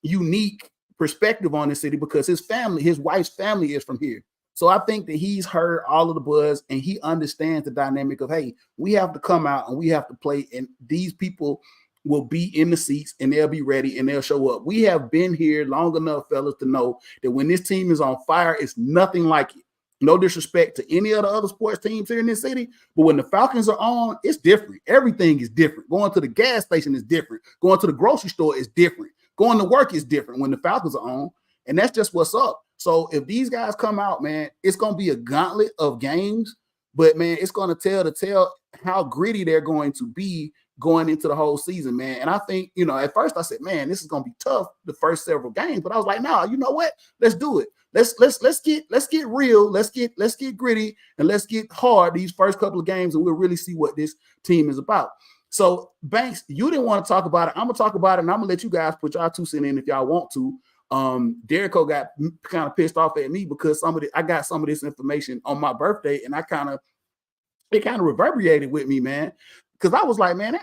S1: unique perspective on this city because his family, his wife's family is from here. So I think that he's heard all of the buzz and he understands the dynamic of, hey, we have to come out and we have to play, and these people will be in the seats and they'll be ready and they'll show up. We have been here long enough, fellas, to know that when this team is on fire, it's nothing like it. No disrespect to any of the other sports teams here in this city, but when the Falcons are on, it's different. Everything is different. Going to the gas station is different. Going to the grocery store is different. Going to work is different when the Falcons are on, and that's just what's up. So if these guys come out, man, it's going to be a gauntlet of games, but man, it's going to tell how gritty they're going to be going into the whole season, man. And I think, you know, at first I said, man, this is going to be tough the first several games, but I was like, no, you know what? Let's do it. Let's get real. Let's get gritty and let's get hard these first couple of games, and we'll really see what this team is about. So Banks, you didn't want to talk about it. I'm gonna talk about it, and I'm gonna let you guys put y'all 2 cents in if y'all want to. Derico got kind of pissed off at me because I got some of this information on my birthday, and it kind of reverberated with me, man. Because I was like, man,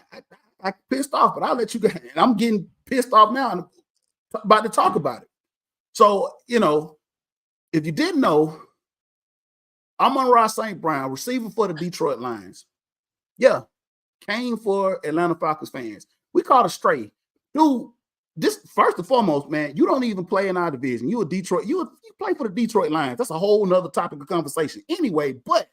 S1: I pissed off, but I'll let you go. And I'm getting pissed off now and about to talk about it. So, you know, if you didn't know, Amon-Ra St. Brown, receiver for the Detroit Lions. Yeah, came for Atlanta Falcons fans. We caught a stray. Dude, this first and foremost, man, you don't even play in our division. You a Detroit, you play for the Detroit Lions. That's a whole nother topic of conversation. Anyway, but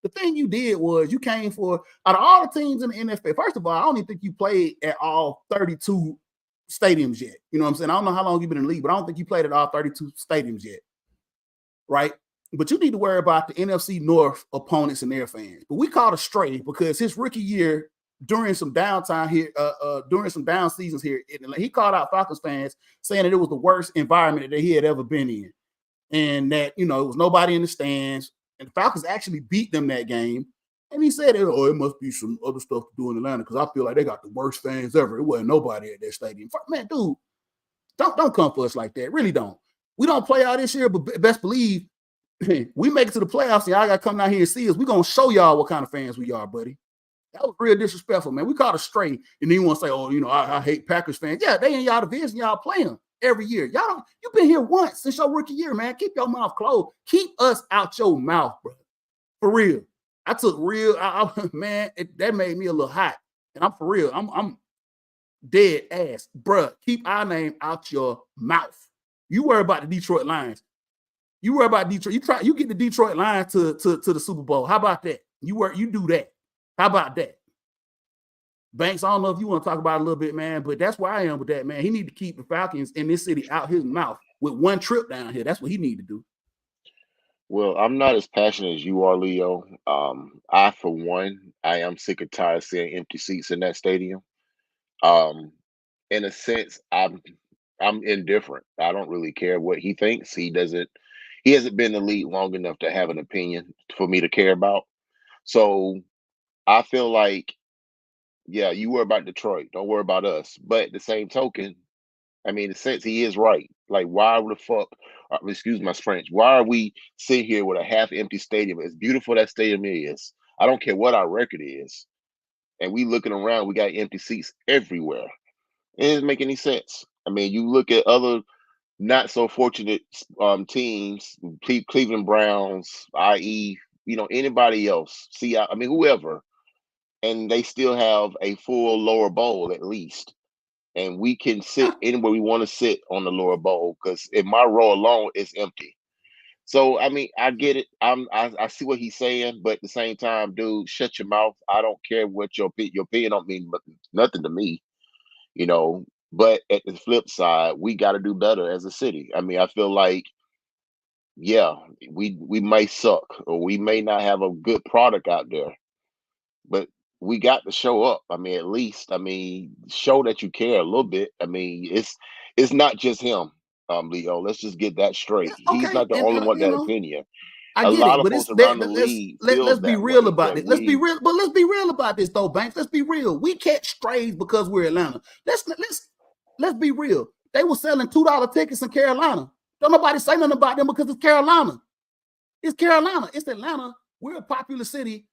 S1: the thing you did was you came for, out of all the teams in the NFL, first of all, I don't even think you played at all 32 stadiums yet. You know what I'm saying? I don't know how long you've been in the league, but I don't think you played at all 32 stadiums yet. Right? But you need to worry about the NFC North opponents and their fans. But we caught a stray because his rookie year, during some downtime here, during some down seasons here, he called out Falcons fans saying that it was the worst environment that he had ever been in. And that, you know, it was nobody in the stands. And the Falcons actually beat them that game. And he said, oh, it must be some other stuff to do in Atlanta because I feel like they got the worst fans ever. It wasn't nobody at that stadium. Man, dude, don't come for us like that. Really don't. We don't play out this year, but best believe we make it to the playoffs and y'all got to come down here and see us. We're going to show y'all what kind of fans we are, buddy. That was real disrespectful, man. We caught a stray, and then you want to say, oh, you know, I hate Packers fans. Yeah, they in y'all division, y'all play them every year. Y'all don't, you've been here once since your rookie year, man. Keep your mouth closed. Keep us out your mouth, bro. For real. I took real, man, that made me a little hot. And I'm for real. I'm dead ass. Bruh, keep our name out your mouth. You worry about the Detroit Lions. You worry about Detroit. You get the Detroit Lions to the Super Bowl. How about that? You do that. How about that? Banks, I don't know if you want to talk about it a little bit, man, but that's where I am with that, man. He need to keep the Falcons in this city out his mouth with one trip down here. That's what he need to do.
S3: Well, I'm not as passionate as you are, Leo. I, for one, I am sick and tired of seeing empty seats in that stadium. In a sense, I'm indifferent. I don't really care what he thinks. He doesn't. He hasn't been in the league long enough to have an opinion for me to care about. So I feel like, yeah, you worry about Detroit, don't worry about us. But at the same token, I mean, in a sense, he is right. Like, why the fuck? Excuse my French. Why are we sitting here with a half-empty stadium? As beautiful that stadium is, I don't care what our record is, and we looking around, we got empty seats everywhere. It doesn't make any sense. I mean, you look at other not so fortunate teams, Cleveland Browns, i.e., anybody else, see, I mean, whoever, and they still have a full lower bowl at least. And we can sit anywhere we want to sit on the lower bowl because in my row alone, it's empty. So I mean, I get it. I see what he's saying, but at the same time, dude, shut your mouth. I don't care what your opinion don't mean nothing to me, you know. But at the flip side, we got to do better as a city. I mean, I feel like, yeah, we may suck or we may not have a good product out there, but we got to show up. I mean, at least, I mean, show that you care a little bit. I mean, it's not just him, Leo. Let's just get that straight.
S1: Yeah,
S3: He's
S1: okay,
S3: not the
S1: and
S3: only one
S1: you
S3: that
S1: know,
S3: opinion.
S1: I
S3: A
S1: get
S3: lot
S1: it,
S3: of
S1: but it's
S3: folks around the
S1: let's
S3: league
S1: let's
S3: feels
S1: be
S3: that
S1: real
S3: way
S1: about
S3: that
S1: it. Let's be
S3: we.
S1: real, but let's be real about this though, Banks. Let's be real. We catch strays because we're Atlanta. Let's be real. They were selling $2 tickets in Carolina. Don't nobody say nothing about them because it's Carolina. It's Carolina. It's Atlanta. We're a popular city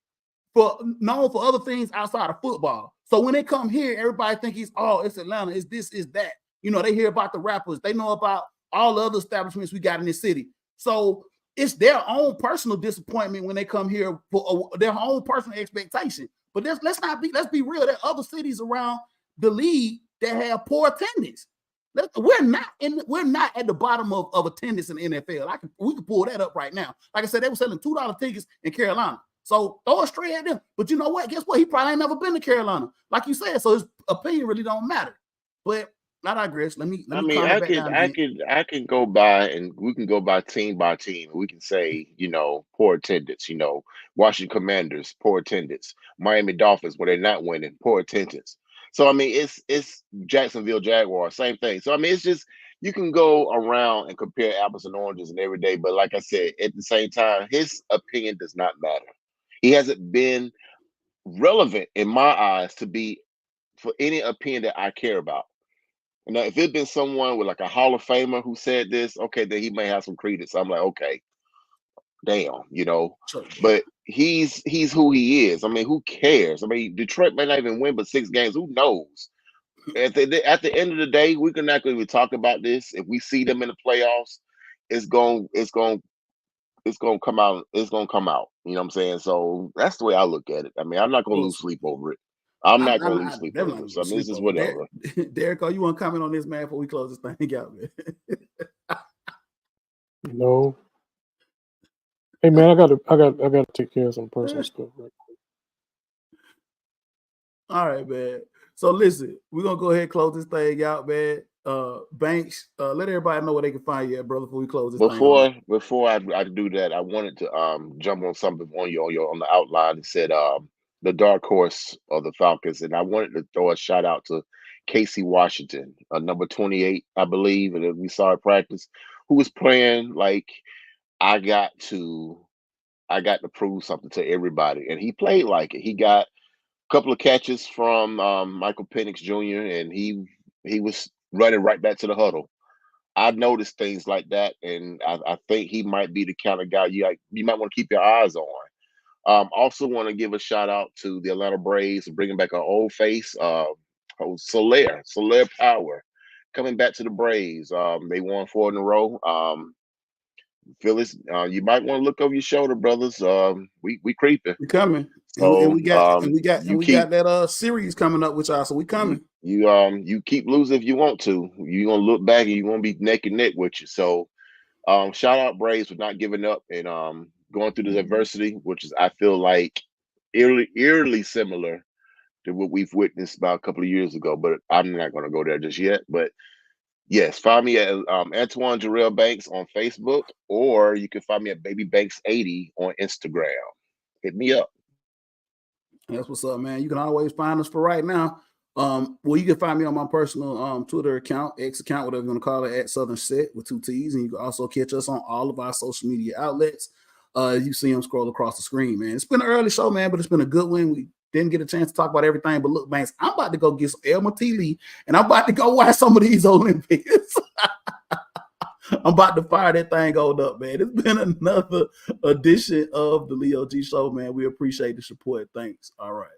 S1: known for other things outside of football. So when they come here, everybody think it's Atlanta, it's this, is that. You know, they hear about the rappers, they know about all the other establishments we got in this city. So it's their own personal disappointment when they come here for their own personal expectation. But let's be real. There are other cities around the league that have poor attendance. We're not at the bottom of attendance in the NFL. We can pull that up right now. Like I said, they were selling $2 tickets in Carolina. So throw a straight at them. But you know what? Guess what? He probably ain't never been to Carolina, like you said. So his opinion really don't matter. But I digress. Let me
S3: I mean,
S1: calm it back down again.
S3: I can go by and we can go by team. We can say, poor attendance. Washington Commanders, poor attendance. Miami Dolphins, where they're not winning, poor attendance. So I mean, it's Jacksonville Jaguars, same thing. So I mean, it's just you can go around and compare apples and oranges and every day. But like I said, at the same time, his opinion does not matter. He hasn't been relevant in my eyes to be for any opinion that I care about. Now, if it'd been someone with like a Hall of Famer who said this, okay, then he may have some credence. I'm like, okay, damn.
S1: Sure.
S3: But he's who he is. I mean, who cares? I mean, Detroit may not even win but 6 games. Who knows? At the end of the day, we're not going to even talk about this. If we see them in the playoffs, it's gonna come out. It's gonna come out. You know what I'm saying? So that's the way I look at it. I mean, I'm not gonna lose sleep over it. I'm not gonna lose
S1: I
S3: sleep
S1: definitely
S3: over
S1: not
S3: it. So I
S1: gonna
S3: mean, this
S1: sleep
S3: is
S1: over
S3: whatever.
S1: Derek, you want to comment on this, man, before we close this thing out, man?
S2: No. Hey man, I gotta take care of some personal stuff. Right?
S1: All right, man. So listen, we're gonna go ahead and close this thing out, man. Banks, let everybody know where they can find you at, brother, before we close this thing out.
S3: Before I do that, I wanted to jump on something on the outline. It said the dark horse of the Falcons, and I wanted to throw a shout out to Casey Washington, number 28, I believe, and we saw at practice, who was playing like I got to prove something to everybody, and he played like it. He got a couple of catches from Michael Penix Jr., and he was running right back to the huddle. I noticed things like that, and I think he might be the kind of guy you might want to keep your eyes on. Also, want to give a shout out to the Atlanta Braves bringing back an old face, Soler Power, coming back to the Braves. They won 4 in a row. Phyllis, you might want to look over your shoulder, brothers. We creeping.
S1: We coming.
S3: So
S1: And we got that series coming up with y'all. So we coming.
S3: You keep losing if you want to. You're gonna look back and you're gonna be neck and neck with you. So shout out Braves for not giving up and going through this adversity, which is I feel like eerily similar to what we've witnessed about a couple of years ago. But I'm not gonna go there just yet. But yes, find me at Antoine Jarrell Banks on Facebook, or you can find me at Baby Banks 80 on Instagram. Hit me up.
S1: That's what's up, man. You can always find us for right now Well, you can find me on my personal Twitter account, X account, whatever you want to call it, at Southern Set with 2 T's. And you can also catch us on all of our social media outlets. You see them scroll across the screen, man. It's been an early show, man, but it's been a good one. We didn't get a chance to talk about everything. But look, Banks, I'm about to go get some El Matili, and I'm about to go watch some of these Olympics. I'm about to fire that thing on up, man. It's been another edition of the Leo G Show, man. We appreciate the support. Thanks. All right.